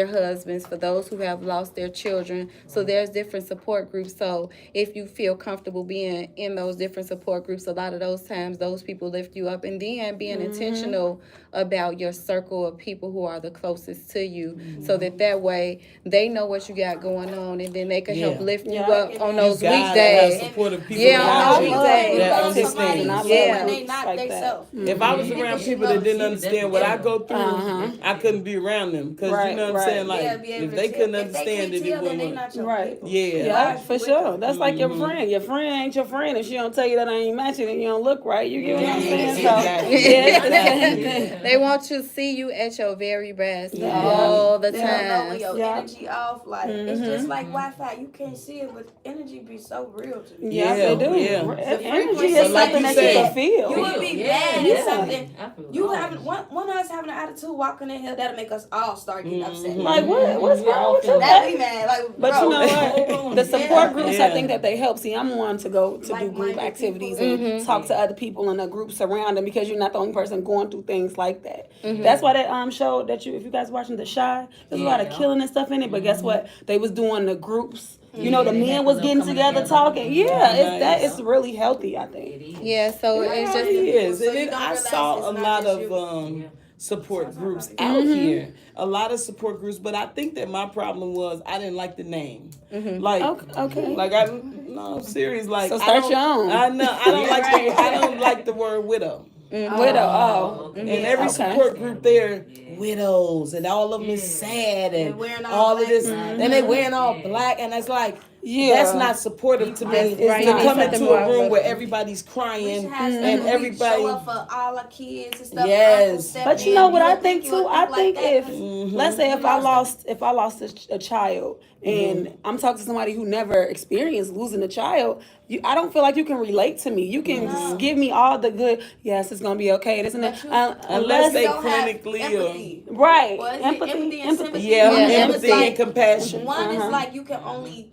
Speaker 2: husbands, for those who have lost their children. So there's different support groups. So if you feel comfortable being in those different support groups, a lot of those times those people lift you up, and then being intentional about your circle of people who are the closest to you, so that way they know what you got going on, and then they can help
Speaker 7: Yeah.
Speaker 2: lift you
Speaker 8: Yeah.
Speaker 2: up on
Speaker 3: You
Speaker 2: those
Speaker 7: gotta
Speaker 2: weekdays.
Speaker 7: have supportive people
Speaker 2: Yeah,
Speaker 7: around
Speaker 2: on
Speaker 7: you
Speaker 2: those
Speaker 8: love
Speaker 2: weekdays.
Speaker 7: that
Speaker 3: Love somebody
Speaker 8: And I
Speaker 7: understand.
Speaker 8: love
Speaker 3: even
Speaker 2: Yeah.
Speaker 3: when they
Speaker 8: groups
Speaker 3: not
Speaker 8: like
Speaker 3: they
Speaker 8: that.
Speaker 3: self.
Speaker 7: If I was around people that didn't understand what I go through,
Speaker 8: Uh-huh.
Speaker 7: I couldn't be around them because you
Speaker 8: Right,
Speaker 7: know what I'm
Speaker 8: right.
Speaker 7: saying.
Speaker 3: Yeah,
Speaker 7: Like
Speaker 3: be able
Speaker 7: if
Speaker 3: to
Speaker 7: they
Speaker 3: tell.
Speaker 7: couldn't
Speaker 3: If they
Speaker 7: understand
Speaker 3: can't
Speaker 7: it, it
Speaker 3: tell, then they
Speaker 7: wouldn't.
Speaker 3: not your
Speaker 8: Right.
Speaker 3: people.
Speaker 7: Yeah.
Speaker 8: Yeah,
Speaker 3: Why
Speaker 8: for
Speaker 3: you with
Speaker 8: sure.
Speaker 3: them?
Speaker 8: That's like your friend. Your friend ain't your friend if she don't tell you that I ain't matching and you don't look right. You get what I'm saying? So
Speaker 7: Exactly.
Speaker 8: yeah, it's the same thing.
Speaker 2: They want you to see you at your very best
Speaker 8: Yeah.
Speaker 2: all the
Speaker 3: They don't know when
Speaker 2: time.
Speaker 3: your
Speaker 8: Yeah.
Speaker 3: energy off. Like it's just like Wi-Fi. You can't see it, but energy be so real to me.
Speaker 8: Yes, they do.
Speaker 7: Yeah.
Speaker 8: Energy
Speaker 3: frequency,
Speaker 8: is
Speaker 7: like
Speaker 8: something
Speaker 7: you
Speaker 8: that
Speaker 7: said,
Speaker 8: you can feel.
Speaker 3: You would be mad
Speaker 8: Yeah.
Speaker 3: at something. You
Speaker 6: have
Speaker 3: having one of us having an attitude walking in here, that'll make us all start getting upset.
Speaker 8: Like what's wrong with you?
Speaker 3: That be mad. Like,
Speaker 8: But
Speaker 3: bro,
Speaker 8: you know what? The support groups, I
Speaker 7: Yeah.
Speaker 8: think that they help. See, I'm one to go to do group
Speaker 3: Like-minded
Speaker 8: activities
Speaker 3: people.
Speaker 8: and talk to other people in the group surrounding, because you're not the only person going through things like that. That's why that show that if you guys watching The Shy, there's a lot of killing and stuff in it. But guess what? They was doing the groups. You know, the men was getting together talking. Yeah, it's really healthy, I think.
Speaker 2: Yeah, so it's
Speaker 7: It
Speaker 2: just
Speaker 7: really is.
Speaker 3: So
Speaker 7: And
Speaker 3: you
Speaker 7: it,
Speaker 3: don't
Speaker 7: I
Speaker 3: realize
Speaker 7: saw
Speaker 3: it's
Speaker 7: a
Speaker 3: not
Speaker 7: lot
Speaker 3: just
Speaker 7: of
Speaker 3: you.
Speaker 7: support groups out here. A lot of support groups, but I think that my problem was I didn't like the name. Like,
Speaker 8: Okay.
Speaker 7: like no, I'm serious. Like,
Speaker 8: So
Speaker 7: I
Speaker 8: start
Speaker 7: don't-
Speaker 8: your own.
Speaker 7: I know. I don't like the. I don't like the word widow.
Speaker 8: Widow. Oh.
Speaker 7: And every support group there, widows, and all of them is sad, and
Speaker 3: wearing all
Speaker 7: all of
Speaker 3: black.
Speaker 7: this, and they wearing all black, and it's like,
Speaker 8: Yeah.
Speaker 7: that's not supportive to me.
Speaker 2: right.
Speaker 7: To
Speaker 2: You need
Speaker 7: come
Speaker 2: something
Speaker 7: into
Speaker 2: more
Speaker 7: a room where
Speaker 2: uplifting.
Speaker 7: everybody's
Speaker 3: We
Speaker 7: crying
Speaker 3: should have stuff
Speaker 7: and
Speaker 3: where we
Speaker 7: everybody.
Speaker 3: show up for all our kids and stuff.
Speaker 7: Yes.
Speaker 3: Uncles step
Speaker 8: But you
Speaker 3: in,
Speaker 8: know what I
Speaker 3: would
Speaker 8: think
Speaker 3: you
Speaker 8: too?
Speaker 3: would
Speaker 8: I
Speaker 3: like
Speaker 8: think
Speaker 3: that,
Speaker 8: if
Speaker 3: 'cause
Speaker 8: let's say if I lost a child and
Speaker 7: Mm-hmm.
Speaker 8: I'm talking to somebody who never experienced losing a child, I don't feel like you can relate to me. You can just give me all the good. Yes, it's gonna be okay. This and that.
Speaker 3: But you-
Speaker 7: Unless they
Speaker 3: don't have
Speaker 7: clinically
Speaker 3: empathy.
Speaker 8: right.
Speaker 3: Well, is it
Speaker 8: Empathy.
Speaker 3: and sympathy?
Speaker 7: Yeah,
Speaker 3: One is
Speaker 7: empathy
Speaker 3: like-
Speaker 7: and compassion.
Speaker 3: One is like you can only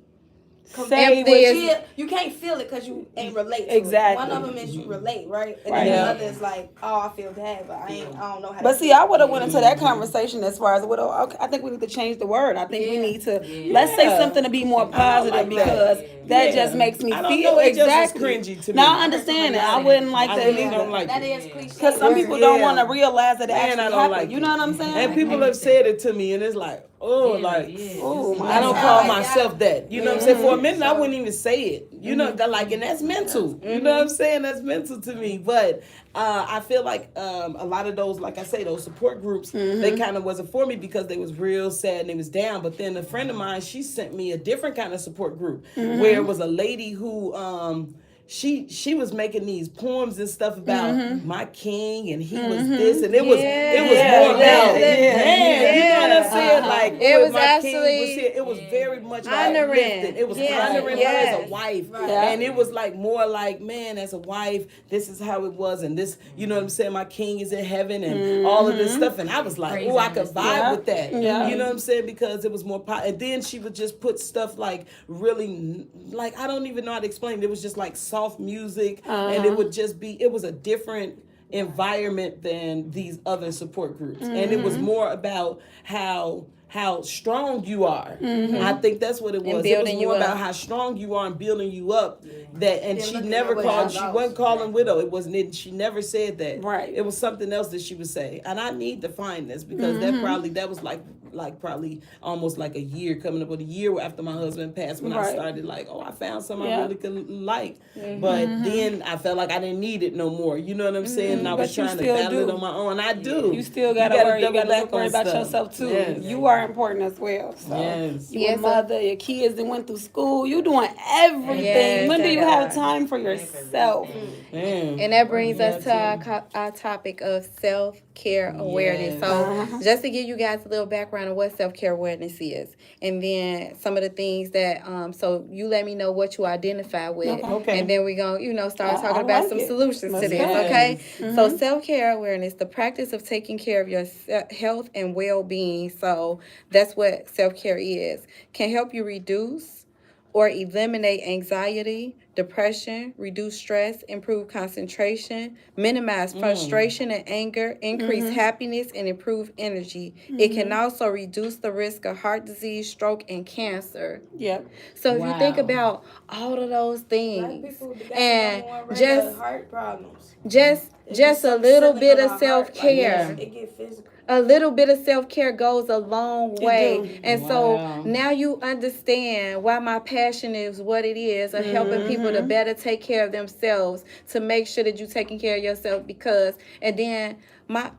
Speaker 8: Say
Speaker 2: Empathy
Speaker 8: what
Speaker 2: is-
Speaker 8: you-
Speaker 3: you can't feel it because you ain't relate to
Speaker 8: Exactly.
Speaker 3: it. One of them is you relate, right? And
Speaker 8: Right.
Speaker 3: then
Speaker 7: Yeah.
Speaker 3: the other is like, oh, I feel bad, but I don't know how
Speaker 8: But
Speaker 3: to
Speaker 8: see,
Speaker 3: feel.
Speaker 8: I would have went into that conversation as far as widow. Okay, I think we need to change the word. I think we need to let's say something to be more positive,
Speaker 7: like that.
Speaker 8: because that
Speaker 7: Yeah.
Speaker 8: just makes me
Speaker 7: I don't
Speaker 8: feel
Speaker 7: know, it just is
Speaker 8: exactly
Speaker 7: cringy to me.
Speaker 8: Now I understand it. I wouldn't like
Speaker 7: I
Speaker 8: that
Speaker 7: really
Speaker 8: either.
Speaker 7: don't like
Speaker 3: That
Speaker 7: it.
Speaker 3: is cliche.
Speaker 8: Because some people don't
Speaker 7: Yeah.
Speaker 8: want to realize that it
Speaker 7: Man,
Speaker 8: actually
Speaker 7: I don't
Speaker 8: happened.
Speaker 7: like
Speaker 8: You
Speaker 7: it.
Speaker 8: know what I'm saying?
Speaker 7: And people have said it to me, and it's like, oh, like,
Speaker 8: Oh, my
Speaker 7: I don't
Speaker 8: God.
Speaker 7: call
Speaker 3: like
Speaker 7: myself that. You know what I'm saying? For a minute, I wouldn't even say it. You know, that like, and that's mental. You know what I'm saying? That's mental to me. But I feel like a lot of those, like I say, those support groups, they kind of wasn't for me because they was real sad and they was down. But then a friend of mine, she sent me a different kind of support group where it was a lady who she was making these poems and stuff about my king and he was this and it was more about man, you know what I'm saying? Like
Speaker 2: It was
Speaker 7: my king
Speaker 2: actually
Speaker 7: was here. It was very much
Speaker 2: honoring.
Speaker 7: uplifting. It was honoring her as a wife,
Speaker 8: Right.
Speaker 7: and it was like more like, man, as a wife, this is how it was, and this, you know what I'm saying? My king is in heaven, and all of this stuff, and I was like, oh, I could vibe with that.
Speaker 8: Yeah.
Speaker 7: You know what I'm saying? Because it was more. And then she would just put stuff like really, like I don't even know how to explain. It was just like soft music, and it would just be. It was a different environment than these other support groups, and it was more about how strong you are. I think that's what it was. It was
Speaker 2: building you
Speaker 7: more
Speaker 2: up.
Speaker 7: about how strong you are and building you up. That and
Speaker 3: Then
Speaker 7: she
Speaker 3: looking
Speaker 7: never
Speaker 3: at what
Speaker 7: called.
Speaker 3: she
Speaker 7: She
Speaker 3: lost.
Speaker 7: wasn't calling widow. It wasn't. She never said that.
Speaker 8: Right.
Speaker 7: It was something else that she would say. And I need to find this because that was like probably almost like a year, coming up with a year after my husband passed, when I
Speaker 8: Right.
Speaker 7: started like, oh, I found something I
Speaker 8: Yeah.
Speaker 7: really could like. But then I felt like I didn't need it no more. You know what I'm saying? And I was
Speaker 8: But you
Speaker 7: trying to
Speaker 8: still
Speaker 7: battle it
Speaker 8: do.
Speaker 7: on my own. I do.
Speaker 8: You still gotta worry. You
Speaker 7: double
Speaker 8: gotta
Speaker 7: back
Speaker 8: worry
Speaker 7: on
Speaker 8: about
Speaker 7: stuff.
Speaker 8: yourself too.
Speaker 7: Yes.
Speaker 8: You are important as well. So
Speaker 7: Yes.
Speaker 8: you
Speaker 2: Yes,
Speaker 8: a mother, your kids that went through school. You doing everything.
Speaker 2: Yes,
Speaker 8: When do
Speaker 2: I
Speaker 8: you
Speaker 2: know.
Speaker 8: have time for yourself?
Speaker 7: Man.
Speaker 2: And that brings us to our topic of self-care awareness. So just to give you guys a little background background of what self-care awareness is, and then some of the things that so you let me know what you identify with,
Speaker 7: Okay.
Speaker 2: and then we're going to start
Speaker 8: I
Speaker 2: talking about
Speaker 8: like
Speaker 2: some
Speaker 8: it.
Speaker 2: solutions
Speaker 8: Let's
Speaker 2: to this,
Speaker 8: go.
Speaker 2: okay? So self-care awareness, the practice of taking care of your health and well-being. So that's what self-care is. Can help you reduce or eliminate anxiety, depression, reduce stress, improve concentration, minimize frustration and anger, increase happiness, and improve energy. It can also reduce the risk of heart disease, stroke, and cancer.
Speaker 8: Yep.
Speaker 2: So if you think
Speaker 6: Wow.
Speaker 2: about all of those
Speaker 3: Black
Speaker 2: things,
Speaker 3: people got the
Speaker 2: and
Speaker 3: number one rate
Speaker 2: just
Speaker 3: of heart problems.
Speaker 2: just
Speaker 3: It's
Speaker 2: just a
Speaker 3: something
Speaker 2: little
Speaker 3: silly
Speaker 2: bit
Speaker 3: on
Speaker 2: of
Speaker 3: our heart, like,
Speaker 2: self-care,
Speaker 3: it get physical.
Speaker 2: a little bit of self-care goes a long way.
Speaker 8: do.
Speaker 2: And so now you understand why my passion is what it is, of helping people to better take care of themselves, to make sure that you're taking care of yourself. Because and then my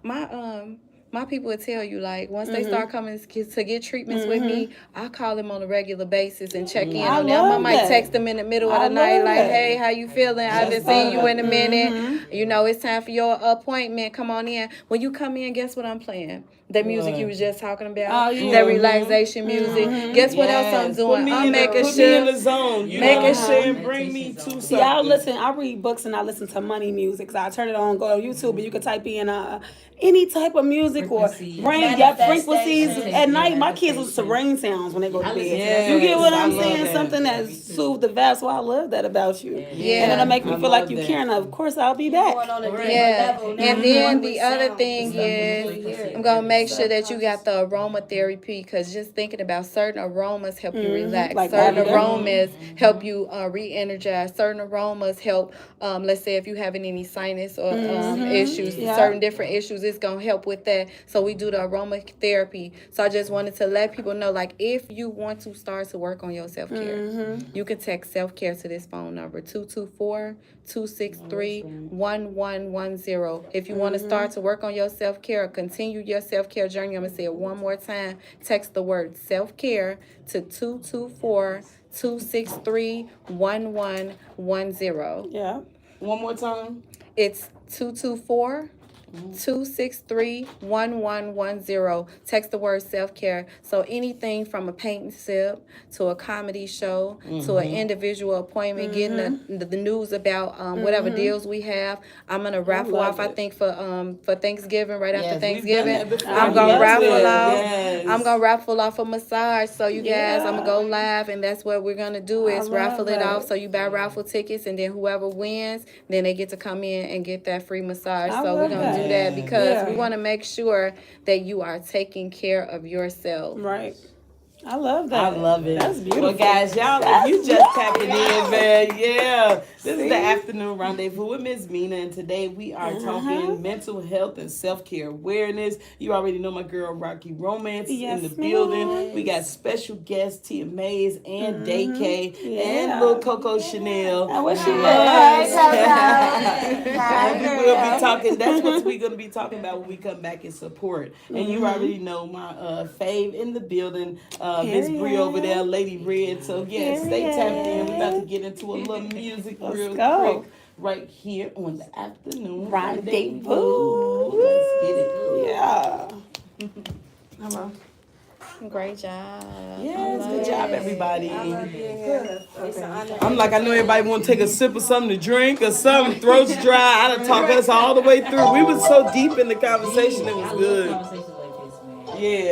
Speaker 2: people would tell you, like, once they start coming to get treatments with me, I call them on a regular basis and check in
Speaker 8: I
Speaker 2: on them. I
Speaker 8: love
Speaker 2: might
Speaker 8: that.
Speaker 2: text them in the middle of
Speaker 8: I
Speaker 2: the night,
Speaker 8: love
Speaker 2: like,
Speaker 8: that.
Speaker 2: hey, how you feeling? I haven't seen you in a minute. You know, it's time for your appointment. Come on in. When you come in, guess what I'm playing? The music you was just talking about.
Speaker 8: Oh, yeah.
Speaker 2: That relaxation music. Guess what else I'm doing? I'm making
Speaker 7: put me in
Speaker 2: sure.
Speaker 7: the zone. You know
Speaker 2: Making
Speaker 7: what I'm
Speaker 2: sure-
Speaker 7: saying? Bring me to something.
Speaker 8: See, I read books and I listen to money music. So I turn it on, go on YouTube, and you can type in any type of music or
Speaker 6: Frequency.
Speaker 8: rain, frequencies. At night, my kids listen to rain sounds when they go to bed. You get what I'm saying?
Speaker 7: that.
Speaker 8: Something that soothes the vibe. So I love that about you.
Speaker 2: Yeah.
Speaker 8: And it'll make me
Speaker 7: I
Speaker 8: feel like
Speaker 7: love
Speaker 8: you
Speaker 7: that.
Speaker 8: caring. Of course, I'll be back.
Speaker 3: Going on a deeper
Speaker 2: Yeah,
Speaker 3: level. Now
Speaker 2: and
Speaker 3: you
Speaker 2: then
Speaker 3: work
Speaker 2: the
Speaker 3: with
Speaker 2: other
Speaker 3: sound.
Speaker 2: thing is, I'm gonna make sure that you got the aromatherapy, because just thinking about certain aromas help you relax.
Speaker 8: Like
Speaker 2: Certain
Speaker 8: lavender.
Speaker 2: aromas help you re-energize. Certain aromas help. Let's say if you having any sinus or issues,
Speaker 8: Yeah.
Speaker 2: certain different issues, it's gonna help with that. So we do the aromatherapy. So I just wanted to let people know, like, if you want to start to work on your self care, you can text self care to this phone number 224-263-1110. If you want to start to work on your self care or continue your self care journey, I'm gonna say it one more time. Text the word self care to 224-263-1110.
Speaker 8: Yeah.
Speaker 7: One more time.
Speaker 2: It's 224-263-1110. Text the word self-care. So anything from a paint sip to a comedy show to an individual appointment, getting the news about whatever deals we have. I'm gonna raffle
Speaker 8: love
Speaker 2: off, I
Speaker 8: it.
Speaker 2: think, for Thanksgiving, right after
Speaker 7: Yes, we've
Speaker 2: Thanksgiving.
Speaker 7: done that before.
Speaker 2: I'm gonna
Speaker 8: Yes,
Speaker 2: raffle
Speaker 8: yes.
Speaker 2: off.
Speaker 7: Yes.
Speaker 2: I'm gonna raffle off a massage. So you guys, I'm gonna go
Speaker 8: Yeah.
Speaker 2: live, and that's what we're gonna do
Speaker 8: I
Speaker 2: is
Speaker 8: love
Speaker 2: raffle it
Speaker 8: that.
Speaker 2: off. So you buy raffle tickets, and then whoever wins, then they get to come in and get that free massage.
Speaker 8: I
Speaker 2: So we're
Speaker 8: love
Speaker 2: gonna
Speaker 8: that.
Speaker 2: do that because
Speaker 8: Yeah.
Speaker 2: we want to make sure that you are taking care of yourself.
Speaker 8: Right. I love that.
Speaker 7: I love it.
Speaker 8: That's beautiful.
Speaker 7: Well, guys, y'all, if you just tapping in, man, yeah. This is the afternoon rendezvous with Miss Minah, and today we are talking mental health and self-care awareness. You already know my girl Rocky Romance
Speaker 8: Yes,
Speaker 7: in the
Speaker 8: ma'am.
Speaker 7: building. We got special guests Tia Mays and Day K
Speaker 8: Yeah.
Speaker 7: and Lil Coco Chanel.
Speaker 8: I wish she
Speaker 7: Yes.
Speaker 8: was.
Speaker 7: And we will be talking. That's what we're gonna be talking about when we come back and support. And you already know my fave in the building, Miss Bree over there, Lady Red. So yeah, stay tapped in. We're about to get into a little music real
Speaker 8: go.
Speaker 7: quick right here on the afternoon
Speaker 8: Rendezvous.
Speaker 7: Let's get it.
Speaker 8: Yeah.
Speaker 7: Hello.
Speaker 2: Great job.
Speaker 7: Yes, good job, everybody.
Speaker 3: It's an honor.
Speaker 7: I'm like, I know everybody want to take a sip of something to drink or something. Throats dry. I done talk us all the way through. We was so deep in the conversation. It was
Speaker 6: I love
Speaker 7: good.
Speaker 6: conversations like this, man.
Speaker 7: Yeah.